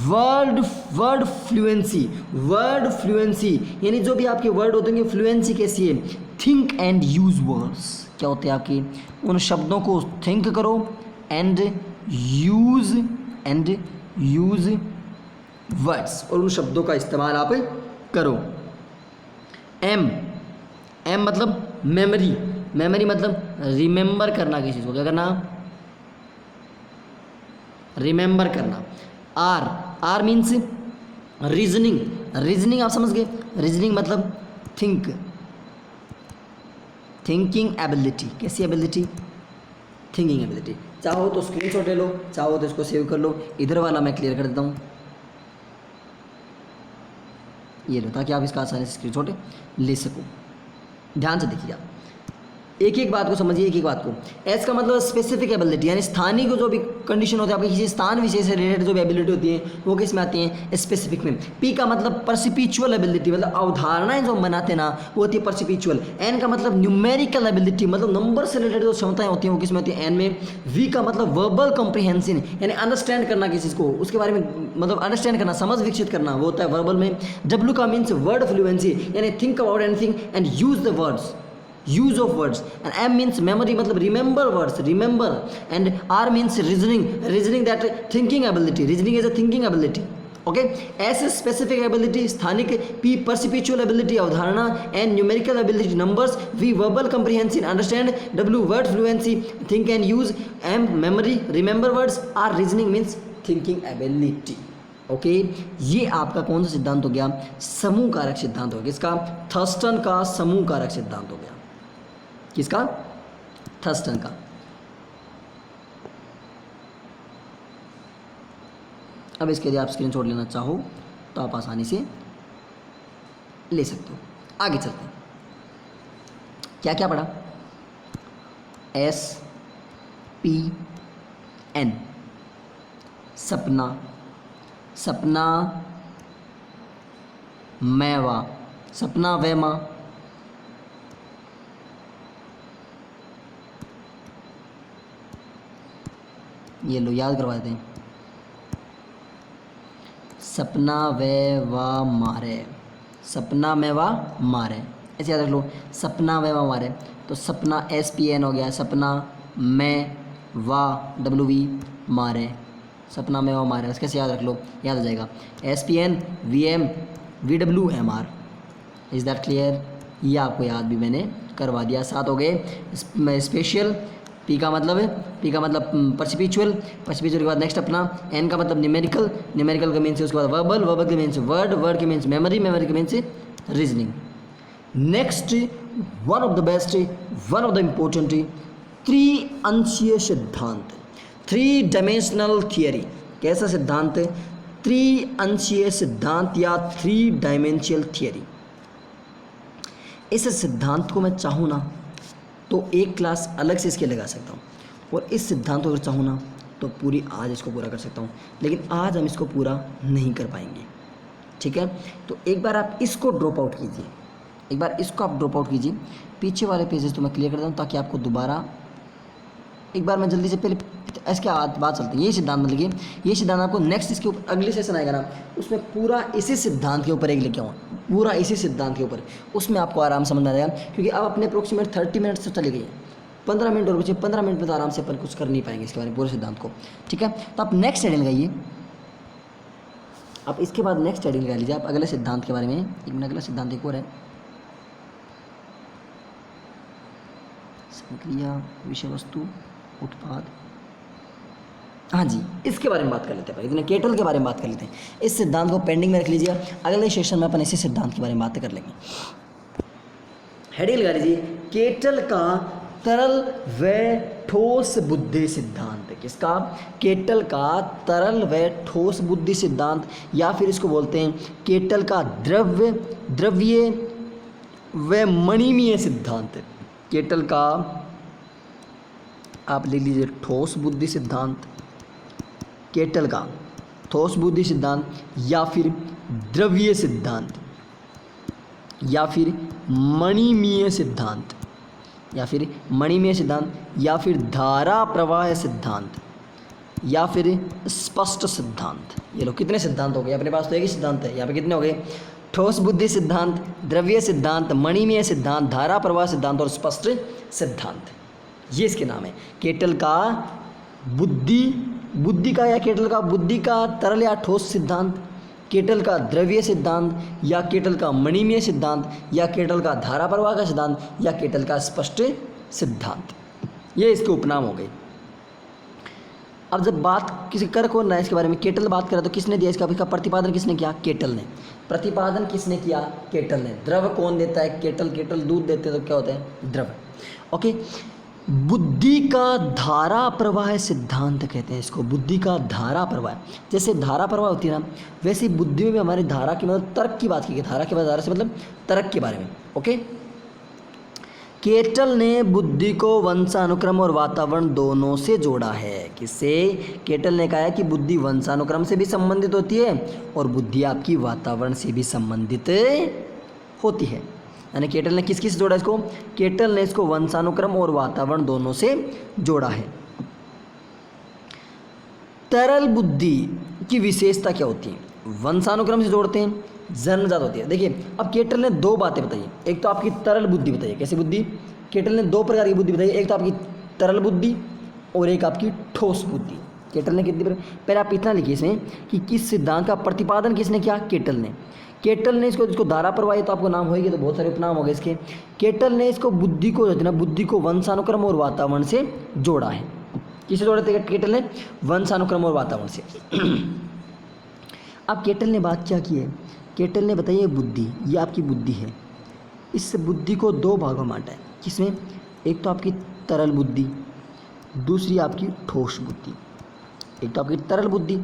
[SPEAKER 1] word fluency. Word fluency यानी जो भी आपके वर्ड होते हैं, फ्लुएंसी कैसी है? Think and use words. क्या होते हैं आपके? उन शब्दों को थिंक करो एंड यूज वर्ड्स, और उन शब्दों का इस्तेमाल आप करो। एम मतलब मेमोरी। मेमोरी मतलब रिमेंबर करना किसी चीज़ को। क्या करना? रिमेंबर करना। Are means reasoning. रीजनिंग आप समझ गए? रीजनिंग मतलब थिंकिंग एबिलिटी। कैसी एबिलिटी? Thinking ability. चाहो तो स्क्रीनशॉट ले लो, चाहो तो इसको सेव कर लो। इधर वाला मैं क्लियर कर देता हूँ, ये लो, ताकि आप इसका आसानी से स्क्रीनशॉट ले सको। ध्यान से देखिए, आप एक एक बात को समझिए, एक एक बात को। एस का मतलब स्पेसिफिक एबिलिटी, यानी स्थानीय को जो भी कंडीशन होती है आपके किसी स्थान विशेष से रिलेटेड जो भी एबिलिटी होती है वो किस में आती हैं? स्पेसिफिक में। पी का मतलब परसिपिचुअल एबिलिटी, मतलब अवधारणाएं जो हम बनाते हैं ना वो होती है परसिपिचुअल। एन का मतलब न्यूमेरिकल एबिलिटी, मतलब नंबर से रिलेटेड जो क्षमताएं होती हैं वो किस में होती है? एन में। वी का मतलब वर्बल कॉम्प्रिहेंशन, यानी अंडरस्टैंड करना किसी चीज़ को, उसके बारे में मतलब अंडरस्टैंड करना, समझ विकसित करना, वो होता है वर्बल में। डब्ल्यू का मीन्स वर्ड फ्लुएंसी, यानी think about anything and use the words, use of words. And M means memory, मतलब remember words, remember. And R means reasoning that thinking ability. Reasoning is a thinking ability. Okay. S specific ability स्थानिक, P perceptual ability अवधारणा, N numerical ability numbers, V verbal comprehension understand, W word fluency think and use, M memory remember words, R reasoning means thinking ability. Okay ये आपका कौन सा सिद्धांत हो गया? समूह कारक सिद्धांत हो गया। किसका? थर्स्टन का समूह कारक सिद्धांत हो गया। किसका? थर्स्टन का। अब इसके लिए आप स्क्रीनशॉट लेना चाहो तो आप आसानी से ले सकते हो। आगे चलते हैं। क्या क्या पढ़ा? एस पी एन सपना, सपना मैवा, सपना वैमा, ये लो याद करवा देते हैं। सपना वे वा मारे, सपना में वा मारे, ऐसे याद रख लो। सपना वे वा मारे तो सपना एस पी एन हो गया, सपना में वा डब्ल्यू वी मारे, सपना में वा मारे। इसके कैसे याद रख लो, याद आ जाएगा। S P N V M V W M R. Is that clear? ये आपको याद भी मैंने करवा दिया। 7 हो गए। स्पेशल, पी का मतलब है, पी का मतलब परसिपिचुअल, परसिपिचुअल के बाद नेक्स्ट अपना, एन का मतलब न्यूमेरिकल, न्यूमेरिकल का मीन्स उसके बाद वर्बल, वर्बल के मीन्स वर्ड, वर्ड के मीन्स मेमोरी, मेमोरी के means reasoning. Next one of the best, one of the important त्रिअंशीय सिद्धांत, 3 डायमेंशनल थियरी। कैसा सिद्धांत? त्रिअंशीय सिद्धांत या 3 डायमेंशनल थियरी। इस सिद्धांत को मैं चाहूँ ना तो एक क्लास अलग से इसके लगा सकता हूँ, और इस सिद्धांत को अगर चाहूँ ना तो पूरी आज इसको पूरा कर सकता हूँ, लेकिन आज हम इसको पूरा नहीं कर पाएंगे। ठीक है, तो एक बार आप इसको ड्रॉप आउट कीजिए, एक बार इसको आप ड्रॉप आउट कीजिए। पीछे वाले पेजेस तो मैं क्लियर कर दूँ ताकि आपको दोबारा एक बार मैं जल्दी से पहले इसके बात चलती है। ये सिद्धांत मतलब कि ये सिद्धांत आपको नेक्स्ट इसके ऊपर अगले सेशन आएगा ना, उसमें पूरा इसी सिद्धांत के ऊपर एक लेके आऊँ, पूरा इसी सिद्धांत के ऊपर, उसमें आपको आराम समझ में आ जाएगा। क्योंकि अब अपने अप्रोक्सीमेट 30 मिनट से चले गए, 15 मिनट और बचे, 15 मिनट में तो आराम से अपन कुछ कर नहीं पाएंगे इसके बारे में पूरे सिद्धांत को। ठीक है, तो आप नेक्स्ट हेडिंग लगाइए, आप इसके बाद नेक्स्ट हेडिंग लगा लीजिए आप अगले सिद्धांत के बारे में। एक मिनट, अगला सिद्धांत एक और है, संक्रिया, विषय वस्तु, उत्पाद। हाँ जी, इसके बारे में बात कर लेते हैं। इतने केटल के बारे में बात कर लेते हैं। इस सिद्धांत को पेंडिंग में रख लीजिए, अगले सेशन में अपन इसी सिद्धांत के बारे में बातें कर लेंगे। हेडिंग लगा लीजिए, केटल का तरल व ठोस बुद्धि सिद्धांत। किसका? केटल का तरल व ठोस बुद्धि सिद्धांत, या फिर इसको बोलते हैं केटल का द्रव्य व मणिमीय सिद्धांत। केटल का आप लिख लीजिए ठोस बुद्धि सिद्धांत, केटल का ठोस बुद्धि सिद्धांत, या फिर द्रव्य सिद्धांत, या फिर मणिमीय सिद्धांत, या फिर मणिमीय सिद्धांत, या फिर धारा प्रवाह सिद्धांत, या फिर स्पष्ट सिद्धांत। ये लोग कितने सिद्धांत हो गए अपने पास? तो एक ही सिद्धांत है, यहाँ पे कितने हो गए? ठोस बुद्धि सिद्धांत, द्रव्य सिद्धांत, मणिमीय सिद्धांत, धारा प्रवाह सिद्धांत और स्पष्ट सिद्धांत। ये इसके नाम है। केटल का बुद्धि का या केटल का बुद्धि का तरल या ठोस सिद्धांत, केटल का द्रव्य सिद्धांत, या केटल का मणिमीय सिद्धांत, या केटल का धारा प्रवाह का सिद्धांत, या केटल का स्पष्ट सिद्धांत। ये इसके उपनाम हो गए। अब जब बात किसी कर कौन रहा है इसके बारे में, केटल बात करा तो किसने दिया इसका प्रतिपादन किसने किया? केटल ने। प्रतिपादन किसने किया? केटल ने। द्रव कौन देता है? केटल। केटल दूध देते हैं तो क्या होता है? द्रव। ओके, बुद्धि का धारा प्रवाह सिद्धांत कहते हैं इसको। बुद्धि का धारा प्रवाह, जैसे धारा प्रवाह होती है ना, वैसे बुद्धि में भी हमारी धारा की मतलब तर्क की बात की गई। धारा के बाद धारा से मतलब तर्क के बारे में। ओके, केटल ने बुद्धि को वंशानुक्रम और वातावरण दोनों से जोड़ा है। किससे? केटल ने कहा है कि बुद्धि वंशानुक्रम से भी संबंधित होती है और बुद्धि आपकी वातावरण से भी संबंधित होती है। यानी केटल ने किस किस जोड़ा इसको? केटल ने इसको वंशानुक्रम और वातावरण दोनों से जोड़ा है। तरल बुद्धि की विशेषता क्या होती है? वंशानुक्रम से जोड़ते हैं, जन्मजात होती है। देखिए, अब केटल ने 2 बातें बताई। एक तो आपकी तरल बुद्धि बताई। कैसी बुद्धि? केटल ने 2 प्रकार की बुद्धि बताई। एक तो आपकी तरल बुद्धि और एक आपकी ठोस बुद्धि। केटल ने कितनी पहले आप इतना लिखिए इसमें कि किस सिद्धांत का प्रतिपादन किसने किया, केटल ने। केटल ने इसको धारा प्रवाही तो आपको नाम होगी, तो बहुत सारे उपनाम हो गए इसके। केटल ने इसको बुद्धि को वंशानुक्रम और वातावरण से जोड़ा है। किसे जोड़ा था केटल ने, वंशानुक्रम और वातावरण से। अब केटल ने बात क्या की है, केटल ने बताइए बुद्धि, ये आपकी बुद्धि है, इस बुद्धि को दो भागों में बांटा है। किसमें, एक तो आपकी तरल बुद्धि, दूसरी आपकी ठोस बुद्धि। एक तो आपकी तरल बुद्धि,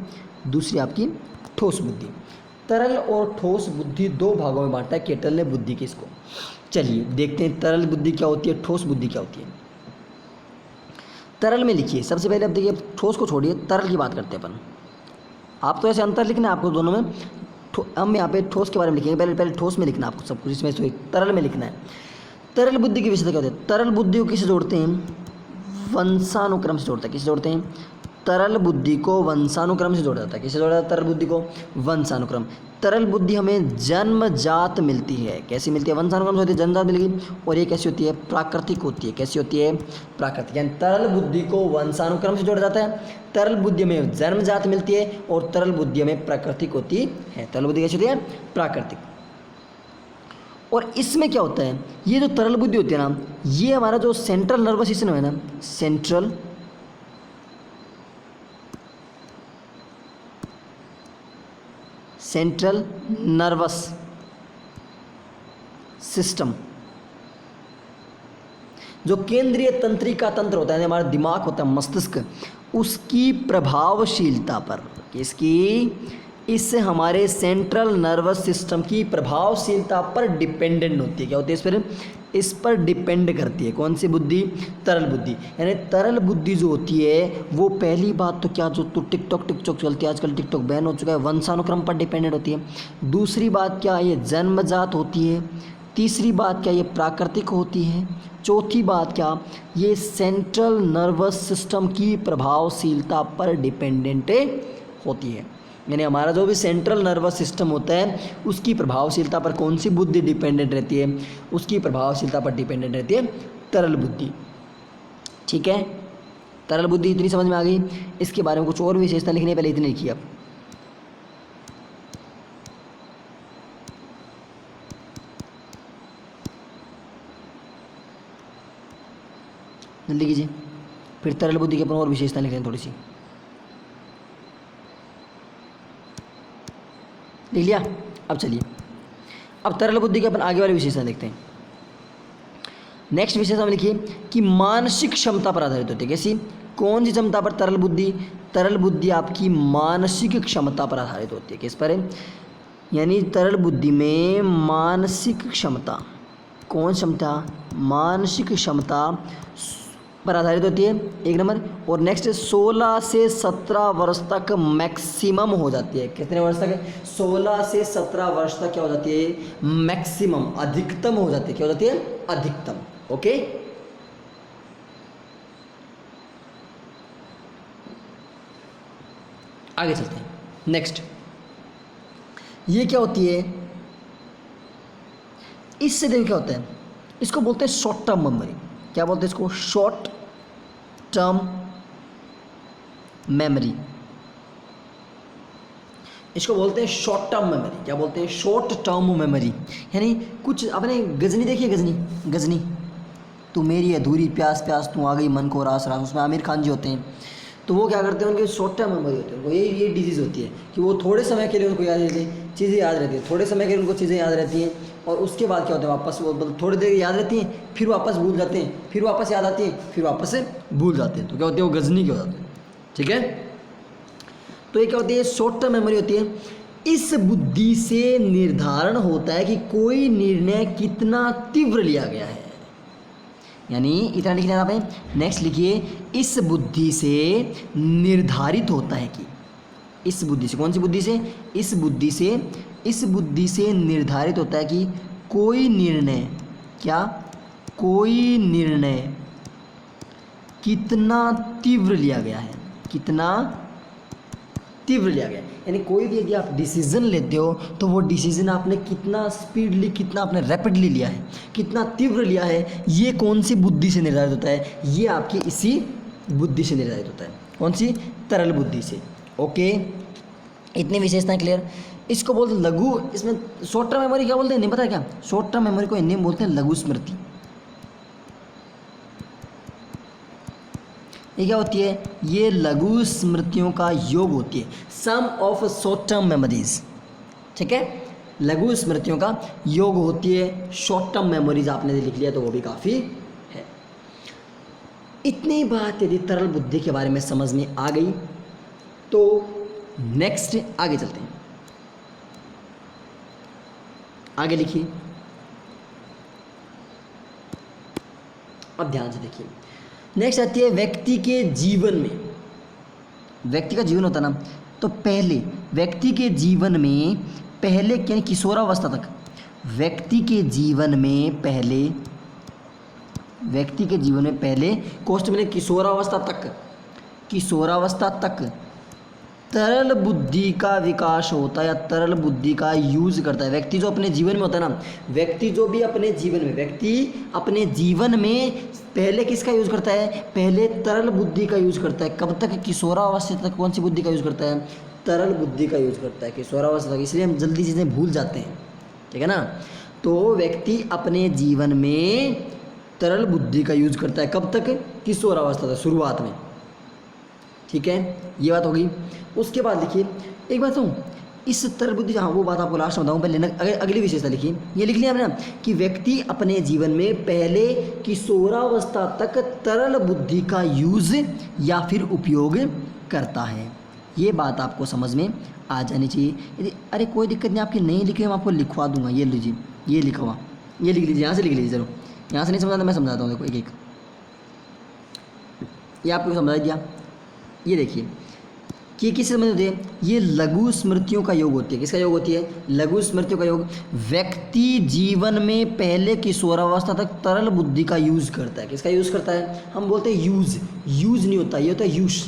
[SPEAKER 1] दूसरी आपकी ठोस बुद्धि। तरल और ठोस बुद्धि दो भागों में बांटा है केटल ने बुद्धि के इसको। चलिए देखते हैं तरल बुद्धि क्या होती है, ठोस बुद्धि क्या होती है। तरल में लिखिए सबसे पहले, अब देखिए ठोस को छोड़िए, तरल की बात करते हैं अपन। आप तो ऐसे अंतर लिखना है आपको दोनों में, हम यहाँ पे ठोस के बारे में लिखेंगे, पहले ठोस में लिखना आपको सब कुछ, इसमें से तरल में लिखना है। तरल बुद्धि की विशेषता क्या होती है, तरल बुद्धि को किससे जोड़ते हैं, वंशानुक्रम से जोड़ता है। किससे जोड़ते हैं, तरल बुद्धि को वंशानुक्रम से जोड़ा जाता है। किससे जोड़ा जाता है, तरल बुद्धि को वंशानुक्रम। तरल बुद्धि हमें जन्मजात मिलती है, कैसी मिलती है, वंशानुक्रम से होती है, जन्मजात मिलेगी। और ये कैसी होती है, प्राकृतिक होती है। कैसी होती है, प्राकृतिक। यानी तरल बुद्धि को वंशानुक्रम से जोड़ा जाता है, तरल बुद्धि में जन्मजात मिलती है, और तरल बुद्धि में प्राकृतिक होती है। तरल बुद्धि कैसी होती है, प्राकृतिक। और इसमें क्या होता है, ये जो तरल बुद्धि होती है ना, ये हमारा जो सेंट्रल नर्वस सिस्टम है ना, सेंट्रल नर्वस सिस्टम, जो केंद्रीय तंत्रिका तंत्र होता है, हमारा दिमाग होता है, मस्तिष्क, उसकी प्रभावशीलता पर, किसकी, इससे हमारे सेंट्रल नर्वस सिस्टम की प्रभावशीलता पर डिपेंडेंट होती है। क्या होती है, इस पर डिपेंड करती है। कौन सी बुद्धि, तरल बुद्धि। यानी तरल बुद्धि जो होती है वो, पहली बात तो क्या, जो तो टिकटॉक चलती है आजकल, टिकटॉक बैन हो चुका है, वंशानुक्रम पर डिपेंडेंट होती है। दूसरी बात क्या, ये जन्मजात होती है। तीसरी बात क्या, ये प्राकृतिक होती है। चौथी बात क्या, ये सेंट्रल नर्वस सिस्टम की प्रभावशीलता पर डिपेंडेंट होती है। यानी हमारा जो भी सेंट्रल नर्वस सिस्टम होता है उसकी प्रभावशीलता पर कौन सी बुद्धि डिपेंडेंट रहती है, उसकी प्रभावशीलता पर डिपेंडेंट रहती है तरल बुद्धि। ठीक है, तरल बुद्धि इतनी समझ में आ गई। इसके बारे में कुछ और विशेषता लिखनी है, पहले इतनी लिखिए आप। जल्दी कीजिए, फिर तरल बुद्धि के अपन और विशेषता लिख लें थोड़ी सी। लिख लिया, अब चलिए, अब तरल बुद्धि के अपन आगे वाली विशेषता देखते हैं। नेक्स्ट विशेषता में लिखिए कि मानसिक क्षमता पर आधारित होती है। कैसी, कौन सी क्षमता पर, तरल बुद्धि। तरल बुद्धि आपकी मानसिक क्षमता पर आधारित होती है। किस पर है, यानी तरल बुद्धि में मानसिक क्षमता, कौन क्षमता, मानसिक क्षमता पर आधारित होती है, एक नंबर। और नेक्स्ट 16 से 17 वर्ष तक मैक्सिमम हो जाती है। कितने वर्ष तक, 16 से 17 वर्ष तक क्या हो जाती है, मैक्सिमम, अधिकतम हो जाती है। क्या हो जाती है, अधिकतम। ओके, आगे चलते हैं। नेक्स्ट, ये क्या होती है, इससे देखिए क्या होता है, इसको बोलते हैं शॉर्ट टर्म मेमोरी। क्या बोलते हैं इसको, शॉर्ट टर्म मेमोरी। इसको बोलते हैं शॉर्ट टर्म मेमोरी। क्या बोलते हैं, शॉर्ट टर्म मेमोरी। यानी कुछ आपने गजनी देखी है, गजनी तू मेरी अधूरी प्यास प्यास तू आ गई मन को रास रास, उसमें आमिर खान जी होते हैं। तो वो क्या करते हैं, उनके शॉर्ट टर्म मेमोरी होती है, उनको ये डिजीज़ होती है कि वो थोड़े समय के लिए उनको याद रहती है, चीज़ें याद रहती है, थोड़े समय के लिए उनको चीज़ें याद रहती हैं, और उसके बाद क्या होता है, वापस वो थोड़ी देर याद रहती हैं, फिर वापस भूल जाते हैं, फिर वापस याद आती हैं, फिर वापस से भूल जाते हैं। तो क्या होती है, वो गजनी के हो जाते हैं। ठीक है, तो ये क्या होती है, शॉर्ट टर्म मेमोरी होती है। इस बुद्धि से निर्धारण होता है कि कोई निर्णय कितना तीव्र लिया गया है। यानी इतना लिखना है आपने। नेक्स्ट लिखिए, इस बुद्धि से निर्धारित होता है कि, इस बुद्धि से, कौन सी बुद्धि से, इस बुद्धि से निर्धारित होता है कि कोई निर्णय, क्या, कोई निर्णय कितना तीव्र लिया गया है, कितना तीव्र लिया गया है। यानी कोई भी यदि आप डिसीजन लेते हो तो वो डिसीजन आपने कितना स्पीडली, कितना आपने रैपिडली लिया है, कितना तीव्र लिया है, ये कौन सी बुद्धि से निर्धारित होता है, ये आपकी इसी बुद्धि से निर्धारित होता है। कौन सी, तरल बुद्धि से। ओके, इतनी विशेषताएं क्लियर। इसको बोलते हैं लघु, इसमें शॉर्ट टर्म मेमोरी क्या बोलते हैं नहीं पता क्या? शॉर्ट टर्म मेमोरी को हिंदी में बोलते हैं लघु स्मृति। ये क्या होती है? ये लघु स्मृतियों का योग होती है, सम ऑफ शॉर्ट टर्म मेमोरीज। ठीक है, लघु स्मृतियों का योग होती है। शॉर्ट टर्म मेमोरीज आपने लिख लिया तो वो भी काफ़ी है। इतनी बात यदि तरल बुद्धि के बारे में समझ में आ गई तो नेक्स्ट आगे चलते हैं। आगे लिखिए, अब ध्यान से देखिए। नेक्स्ट आती है व्यक्ति के जीवन में। व्यक्ति का जीवन होता है ना, तो पहले व्यक्ति के जीवन में पहले यानी किशोरावस्था तक, व्यक्ति के जीवन में पहले कोष्ठ में किशोरावस्था तक तरल बुद्धि का विकास होता है या तरल बुद्धि का यूज करता है। व्यक्ति जो अपने जीवन में होता है ना, व्यक्ति अपने जीवन में पहले किसका यूज करता है? पहले तरल बुद्धि का यूज करता है। कब तक? किशोरावस्था तक। कौन सी बुद्धि का यूज करता है? तरल बुद्धि का यूज करता है किशोरावस्था तक। इसलिए हम जल्दी चीज़ें भूल जाते हैं, ठीक है ना। तो व्यक्ति अपने जीवन में तरल बुद्धि का यूज करता है कब तक? किशोरावस्था तक, शुरुआत में। ठीक है, ये बात होगी। उसके बाद लिखिए एक बात हूँ, इस तरल बुद्धि, हाँ वो बात आपको लास्ट में बताऊँ, पहले अगली विशेषता लिखिए। ये लिख लिया हमने ना कि व्यक्ति अपने जीवन में पहले किशोरावस्था तक तरल बुद्धि का यूज या फिर उपयोग करता है। ये बात आपको समझ में आ जानी चाहिए। यदि अरे कोई दिक्कत नहीं, आपकी नहीं लिखे मैं आपको लिखवा दूंगा। ये लीजिए, ये लिखा हुआ, ये लिख लीजिए, यहाँ से लिख लीजिए। चलो यहाँ से नहीं समझाता, मैं समझाता हूँ। देखो एक एक ये आपको समझा दिया। ये देखिए कि किससे संबंधित होती है? ये लघु स्मृतियों का योग होती है। किसका योग होती है? लघु स्मृतियों का योग। व्यक्ति जीवन में पहले किशोरावस्था तक तरल बुद्धि का यूज करता है। किसका यूज करता है? हम बोलते हैं यूज नहीं होता, ये होता है यूज।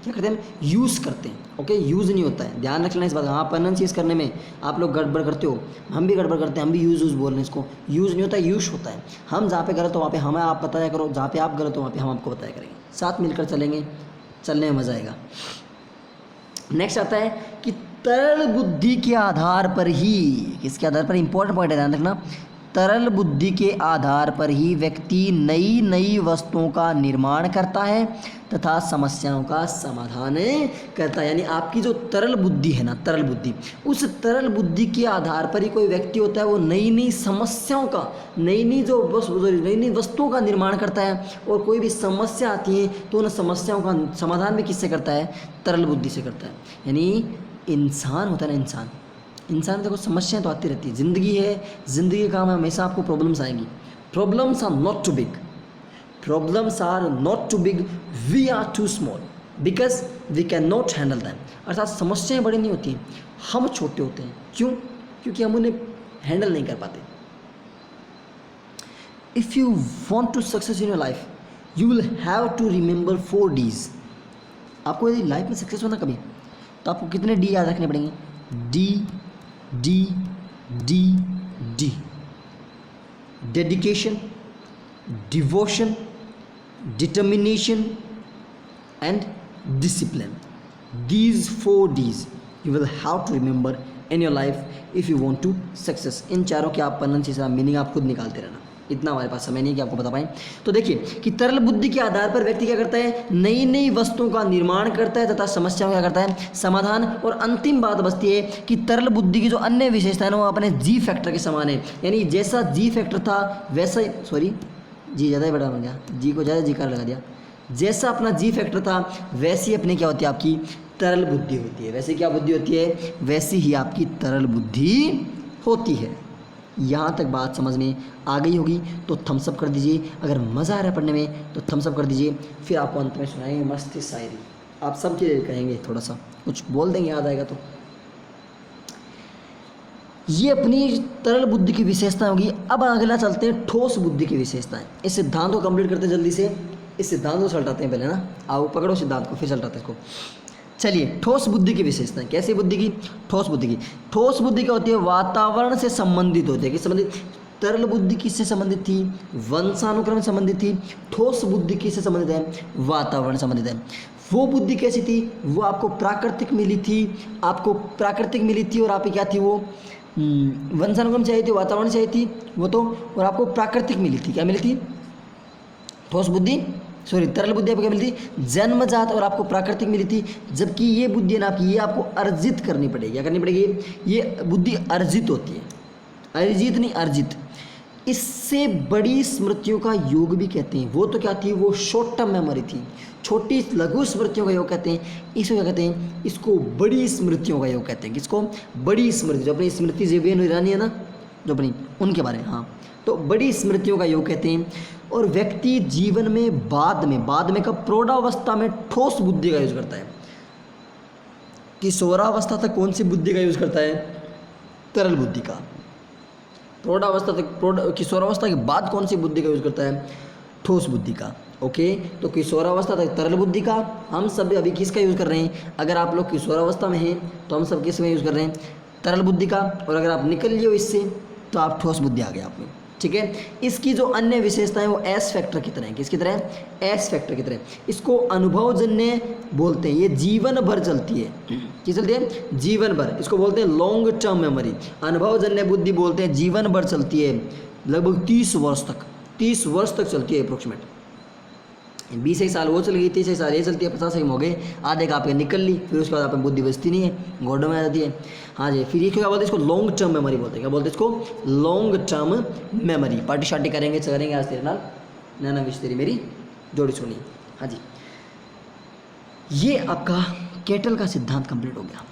[SPEAKER 1] क्या करते हैं? यूज करते हैं। ओके, यूज नहीं होता है, ध्यान रखना इस बात। हाँ, प्रोनाउंसिएशन करने में आप लोग गड़बड़ करते हो, हम भी गड़बड़ करते हैं, हम भी यूज बोल रहे हैं इसको। यूज नहीं होता, यूज होता है। हम जहाँ पे गलत हो वहाँ पे हमें आप बताया करो, जहाँ पे आप गलत हो वहाँ पे हम आपको बताया करेंगे। साथ मिलकर चलेंगे, चलने में मजा आएगा। नेक्स्ट आता है कि तरल बुद्धि के आधार पर ही, किसके आधार पर? इंपॉर्टेंट पॉइंट है, ध्यान रखना। तरल बुद्धि के आधार पर ही व्यक्ति नई नई वस्तुओं का निर्माण करता है तथा समस्याओं का समाधान करता है। यानी आपकी जो तरल बुद्धि है ना, तरल बुद्धि, उस तरल बुद्धि के आधार पर ही कोई व्यक्ति होता है वो नई नई समस्याओं का, नई नई वस्तुओं का निर्माण करता है। और कोई भी समस्या आती है तो उन समस्याओं का समाधान भी किससे करता है? तरल बुद्धि से करता है। यानी इंसान होता है ना, इंसान देखो समस्याएं तो आती रहती है, ज़िंदगी है, ज़िंदगी का काम है, हमेशा आपको प्रॉब्लम्स आएंगी। Problems are not too big, we are too small because we can not handle them. अर्थात समस्याएं बड़ी नहीं होती हैं, हम छोटे होते हैं। क्यों? क्योंकि हम उन्हें हैंडल नहीं कर पाते। If you want to success in your life you will have to remember 4 Ds। आपको यदि लाइफ में सक्सेस होना कभी, तो आपको कितने D याद रखने पड़ेंगे? D। Dedication, devotion, determination and discipline. These 4 Ds you will have to remember in your life if you want to success। इन चारों के आप प्रोनाउंसिएशन मीनिंग आप खुद निकालते रहना, इतना हमारे पास समय नहीं कि आपको बता पाएँ। तो देखिए कि तरल बुद्धि के आधार पर व्यक्ति क्या करता है? नई नई वस्तुओं का निर्माण करता है तथा समस्याओं का क्या करता है? समाधान। और अंतिम बात बचती है कि तरल बुद्धि की जो अन्य विशेषता है ना, वो अपने जी फैक्टर के समान है। यानी जैसा जी फैक्टर था वैसा ही, सॉरी जी ज़्यादा ही बड़ा हो गया, जी को ज़्यादा जी कार लगा दिया। जैसा अपना जी फैक्टर था वैसी अपनी क्या होती है? आपकी तरल बुद्धि होती है। वैसे क्या बुद्धि होती है? वैसी ही आपकी तरल बुद्धि होती है। यहाँ तक बात समझ में आ गई होगी तो थम्स अप कर दीजिए। अगर मज़ा आ रहा है पढ़ने में तो थम्स अप कर दीजिए। फिर आपको अंत में सुनाएंगे मस्त शायरी, आप सब चीज़ें कहेंगे, थोड़ा सा कुछ बोल देंगे, याद आएगा तो। ये अपनी तरल बुद्धि की विशेषता होगी। अब अगला चलते हैं ठोस बुद्धि की विशेषताएं। इस सिद्धांत को कंप्लीट करते हैं जल्दी से। इस सिद्धांत को सलटाते हैं पहले ना, आओ पकड़ो सिद्धांत को, फिर सलटाते हैं इसको। चलिए, ठोस बुद्धि की विशेषताएं। कैसी बुद्धि की? ठोस बुद्धि की। ठोस बुद्धि क्या होती है? वातावरण से संबंधित होती है। किस संबंधित? तरल बुद्धि किससे संबंधित थी? वंशानुक्रम से संबंधित थी। ठोस बुद्धि किससे संबंधित है? वातावरण संबंधित है। वो बुद्धि कैसी थी, वो आपको प्राकृतिक मिली थी, आपको प्राकृतिक मिली थी और आपकी क्या थी वो वंशानुगम चाहिए थी, वातावरण चाहिए थी वो तो, और आपको प्राकृतिक मिली थी, क्या मिली थी, ठोस बुद्धि, सॉरी तरल बुद्धि आपको क्या मिली थी, जन्मजात, और आपको प्राकृतिक मिली थी। जबकि ये बुद्धि है ना आपकी, ये आपको अर्जित करनी पड़ेगी, क्या करनी पड़ेगी, ये बुद्धि अर्जित होती है, अर्जित नहीं अर्जित। इससे बड़ी स्मृतियों का योग भी कहते हैं। वो तो क्या थी, वो शॉर्ट टर्म मेमोरी थी, छोटी लघु स्मृतियों का योग कहते हैं। इसको क्या कहते हैं, इसको बड़ी स्मृतियों का योग कहते हैं। किसको, बड़ी स्मृति, जो अपनी स्मृति जीवेन ईरानी है ना, जो अपनी, उनके बारे में, हाँ, तो बड़ी स्मृतियों का योग कहते हैं। और व्यक्ति जीवन में बाद में कब, प्रौढ़ावस्था में ठोस बुद्धि का यूज करता है। किशोरावस्था तक कौन सी बुद्धि का यूज करता है, तरल बुद्धि का। प्रौढ़ावस्था तक, किशोरावस्था के बाद कौन सी बुद्धि का यूज करता है, ठोस बुद्धि का। ओके, तो किशोरावस्था तक तरल बुद्धि का। हम सब अभी किसका यूज कर रहे हैं, अगर आप लोग किशोरावस्था में हैं तो हम सब किस में यूज कर रहे हैं, तरल बुद्धि का। और अगर आप निकल लिए हो इससे तो आप ठोस बुद्धि आ गए आप में, ठीक है। इसकी जो अन्य विशेषताएं वो एस फैक्टर की तरह है, किसकी तरह, एस फैक्टर की तरह। इसको अनुभवजन्य बोलते हैं, ये जीवन भर चलती है, किस चलती है, जीवन भर। इसको बोलते हैं लॉन्ग टर्म मेमोरी। अनुभवजन्य बुद्धि बोलते हैं, जीवन भर चलती है, लगभग 30 वर्ष तक, 30 वर्ष तक चलती है अप्रोक्सीमेट। 20 एक साल वो चल गई, 30 एक साल ये चलती है, 50 एक हो गए, आधे का आपके निकल ली, फिर उसके बाद आपकी बुद्धि बचती नहीं है, घोड़ों में आ जाती है। हाँ जी, फिर ये क्या बोलते हैं, इसको लॉन्ग टर्म मेमोरी बोलते हैं। क्या बोलते हैं इसको, लॉन्ग टर्म मेमोरी। पार्टी शार्टी करेंगे चलेंगे आज तेरे नाल, नैना विश तेरी मेरी जोड़ी सुनी। हाँ जी, ये आपका केटल का सिद्धांत कंप्लीट हो गया।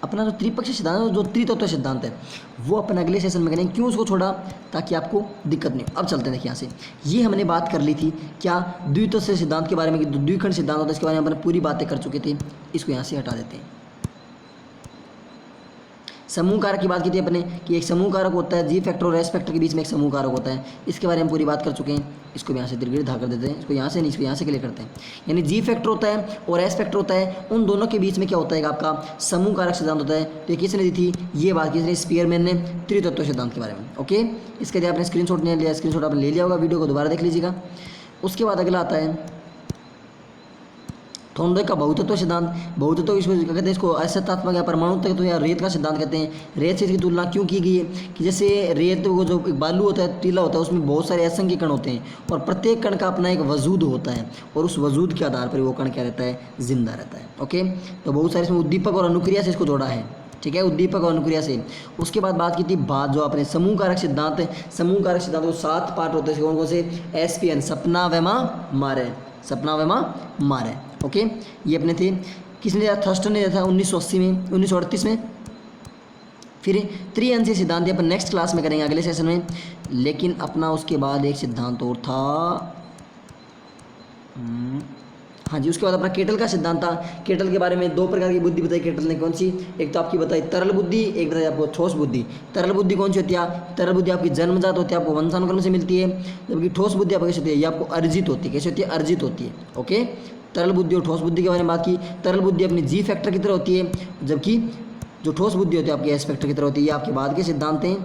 [SPEAKER 1] अपना जो त्रिपक्षीय सिद्धांत है, जो त्रितत्व सिद्धांत है, वो अपन अगले सेशन में करेंगे। क्यों उसको छोड़ा, ताकि आपको दिक्कत नहीं हो। अब चलते हैं, देखिए यहाँ से, ये हमने बात कर ली थी क्या, द्वितत्व सिद्धांत के बारे में, द्विखंड सिद्धांत होता है, इसके बारे में अपन पूरी बातें कर चुके थे। इसको यहाँ से हटा देते हैं। समूह कारक की बात की थी अपने कि एक समूह कारक होता है, जी फैक्टर और एस फैक्टर के बीच में एक समूह कारक होता है, इसके बारे में पूरी बात कर चुके हैं। इसको भी यहाँ से दीर्घ धा कर देते हैं, इसको यहाँ से नहीं, इसको यहाँ से क्लियर करते हैं। यानी जी फैक्टर होता है और एस फैक्टर होता है, उन दोनों के बीच में क्या होता है, आपका समूह कारक सिद्धांत होता है। तो ये किसने दी थी, ये बात किसने, स्पीयरमैन ने, त्रितत्व सिद्धांत के बारे में। ओके, इसके लिए आपने स्क्रीनशॉट नहीं लिया, स्क्रीनशॉट आपने ले लिया होगा, वीडियो को दोबारा देख लीजिएगा। उसके बाद अगला आता है थॉर्नडाइक का बहुतत्व सिद्धांत। बहुतत्व इसको कहते हैं, इसको असत्यात्मक या परमाणु तत्व या रेत का सिद्धांत कहते हैं। रेत से इसकी तुलना क्यों की गई है कि जैसे रेत वो जो एक बालू होता है, टीला होता है, उसमें बहुत सारे असंख्य कण होते हैं और प्रत्येक कण का अपना एक वजूद होता है और उस वजूद के आधार पर वो कण क्या रहता है, जिंदा रहता है। ओके, तो बहुत सारे इसमें उद्दीपक और अनुक्रिया से इसको जोड़ा है, ठीक है, उद्दीपक और अनुक्रिया से। उसके बाद बात की थी बात जो आपने समूह कारक सिद्धांत है, समूह कारक सिद्धांत को 7 पार्ट होते हैं, कौन कौन से, SPN, सपना वेमा मारे, सपना वेमा मारे। ओके, ये अपने थे, किसने दिया, थर्स्टन ने दिया था 1980 में, 1938 में। फिर त्रिअंशीय सिद्धांत अपन नेक्स्ट क्लास में करेंगे, अगले सेशन में। लेकिन अपना उसके बाद एक सिद्धांत और था, हाँ जी, उसके बाद अपना केटल का सिद्धांत था। केटल के बारे में 2 प्रकार की बुद्धि बताई केटल ने, कौन सी, एक तो आपकी बताई तरल बुद्धि, एक बताई आपको ठोस बुद्धि। तरल बुद्धि कौन सी होती है, तरल बुद्धि आपकी जन्मजात होती है, आपको वंशानुक्रम से मिलती है। जबकि ठोस बुद्धि आपको कैसे होती है, ये आपको अर्जित होती है, कैसे होती है, अर्जित होती है। ओके, तरल बुद्धि और ठोस बुद्धि के बारे में बात की। तरल बुद्धि अपनी जी फैक्टर की तरह होती है, जबकि जो ठोस बुद्धि होती है आपकी एस फैक्टर की तरह होती है। ये आपके बाद के सिद्धांत हैं,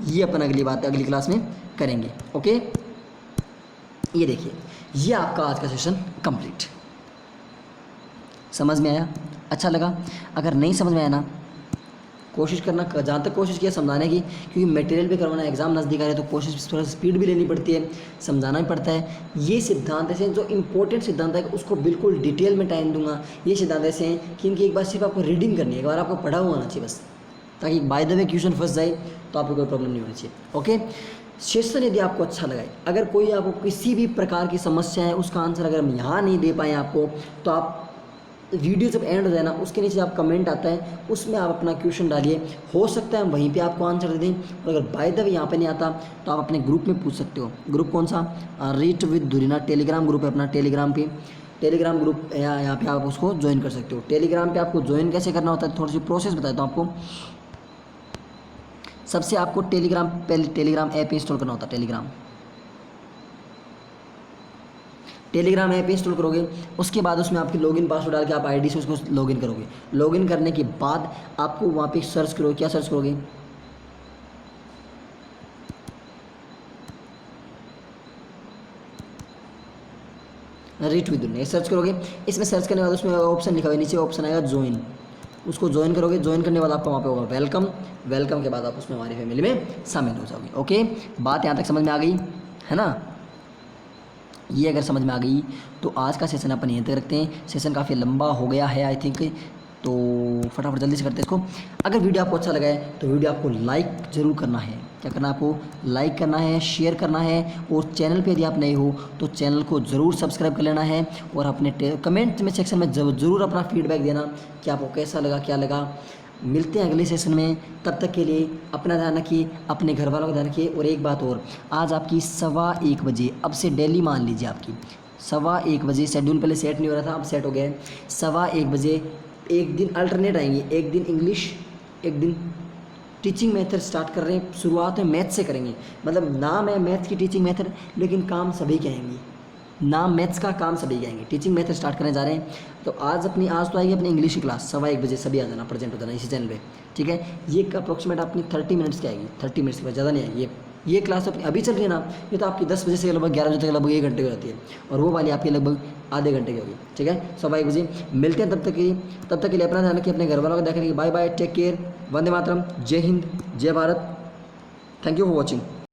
[SPEAKER 1] ये अपन अगली बात अगली क्लास में करेंगे। ओके, ये देखिए, ये आपका आज का सेशन कंप्लीट। समझ में आया, अच्छा लगा? अगर नहीं समझ में आया ना, कोशिश करना, जहाँ तक कोशिश किया समझाने की, क्योंकि मटेरियल भी करवाना है, एग्जाम नज़दीक आ रहे, तो कोशिश थोड़ा स्पीड भी लेनी पड़ती है, समझाना भी पड़ता है। ये सिद्धांत ऐसे हैं, जो इंपॉर्टेंट सिद्धांत है उसको बिल्कुल डिटेल में टाइम दूंगा। ये सिद्धांत ऐसे हैं कि इनकी एक बार सिर्फ आपको रीडिंग करनी है, एक बार आपको पढ़ा हुआ आना चाहिए बस, ताकि बाय द वे क्वेश्चन फंस जाए तो आपको कोई प्रॉब्लम नहीं होनी चाहिए। ओके, सेशन यदि आपको अच्छा लगा, अगर कोई आपको किसी भी प्रकार की समस्या है, उसका आंसर अगर हम यहाँ नहीं दे पाए आपको, तो आप वीडियो जब एंड हो जाए ना, उसके नीचे आप कमेंट आता है, उसमें आप अपना क्वेश्चन डालिए, हो सकता है हम वहीं पे आपको आंसर दे दें। और अगर बाय द वे यहाँ पे नहीं आता तो आप अपने ग्रुप में पूछ सकते हो। ग्रुप कौन सा, रीट विद दुरीना टेलीग्राम ग्रुप है अपना, टेलीग्राम पे, टेलीग्राम ग्रुप यहाँ पे आप उसको ज्वाइन कर सकते हो। टेलीग्राम पे आपको ज्वाइन कैसे करना होता है, थोड़ी सी प्रोसेस बताता हूँ आपको। सबसे आपको पहले टेलीग्राम ऐप इंस्टॉल करना होता है। टेलीग्राम ऐप इंस्टॉल करोगे, उसके बाद उसमें आपकी लॉगिन पासवर्ड डाल के आप आईडी से उसको लॉगिन करोगे। लॉगिन करने के बाद आपको वहाँ पे सर्च करोगे, क्या सर्च करोगे, रीट विद दुनिया सर्च करोगे। इसमें सर्च करने के बाद उसमें ऑप्शन लिखा हुआ है, नीचे ऑप्शन आएगा ज्वाइन, उसको ज्वाइन करोगे। ज्वाइन करने के बाद आपको वहाँ पे होगा वेलकम, वेलकम के बाद आप उसमें हमारी फैमिली में शामिल हो जाओगे। ओके, बात यहाँ तक समझ में आ गई है ना? ये अगर समझ में आ गई तो आज का सेशन अपन यहीं तक रखते हैं। सेशन काफ़ी लंबा हो गया है आई थिंक, तो फटाफट जल्दी से करते हैं इसको। अगर वीडियो आपको अच्छा लगा है तो वीडियो आपको लाइक ज़रूर करना है। क्या करना है आपको? लाइक करना है, शेयर करना है, और चैनल पे यदि आप नए हो तो चैनल को ज़रूर सब्सक्राइब कर लेना है। और अपने कमेंट में सेक्शन में ज़रूर अपना फीडबैक देना कि आपको कैसा लगा, क्या लगा। मिलते हैं अगले सेशन में, तब तक के लिए अपना ध्यान रखिए, अपने घर वालों का ध्यान रखिए। और एक बात और, आज आपकी 1:15 बजे, अब से डेली मान लीजिए आपकी 1:15 बजे, शेड्यूल पहले सेट नहीं हो रहा था, अब सेट हो गया है। 1:15 बजे एक दिन अल्टरनेट आएंगे, एक दिन इंग्लिश, एक दिन टीचिंग मेथड स्टार्ट कर रहे हैं। शुरुआत में मैथ से करेंगे, मतलब नाम है मैथ की टीचिंग मेथड, लेकिन काम सभी के आएंगे। नाम मैथ्स का, काम सभी के आएंगे। टीचिंग मेथड स्टार्ट करने जा रहे हैं। तो आज तो आएगी अपनी इंग्लिश की क्लास 1:15 बजे, सभी आ जाना, प्रेजेंट हो जाना इसी चैनल पे, ठीक है। ये अप्रॉक्सीमेट अपनी 30 मिनट्स की आएगी, 30 मिनट्स के ज़्यादा नहीं आएगी। ये क्लास अपनी अभी चल रही है ना, ये तो आपकी 10 बजे से लगभग 11 बजे तक लगभग 1 घंटे की रहती है, और वो वाली आपकी लगभग आधे घंटे की होगी, ठीक है। 1:15 बजे मिलते हैं। तब तक के लिए अपना ध्यान रखिए, अपने घर वालों को देखने की। Bye bye, take care, Vande Mataram, जय हिंद, जय Bharat. Thank you for watching.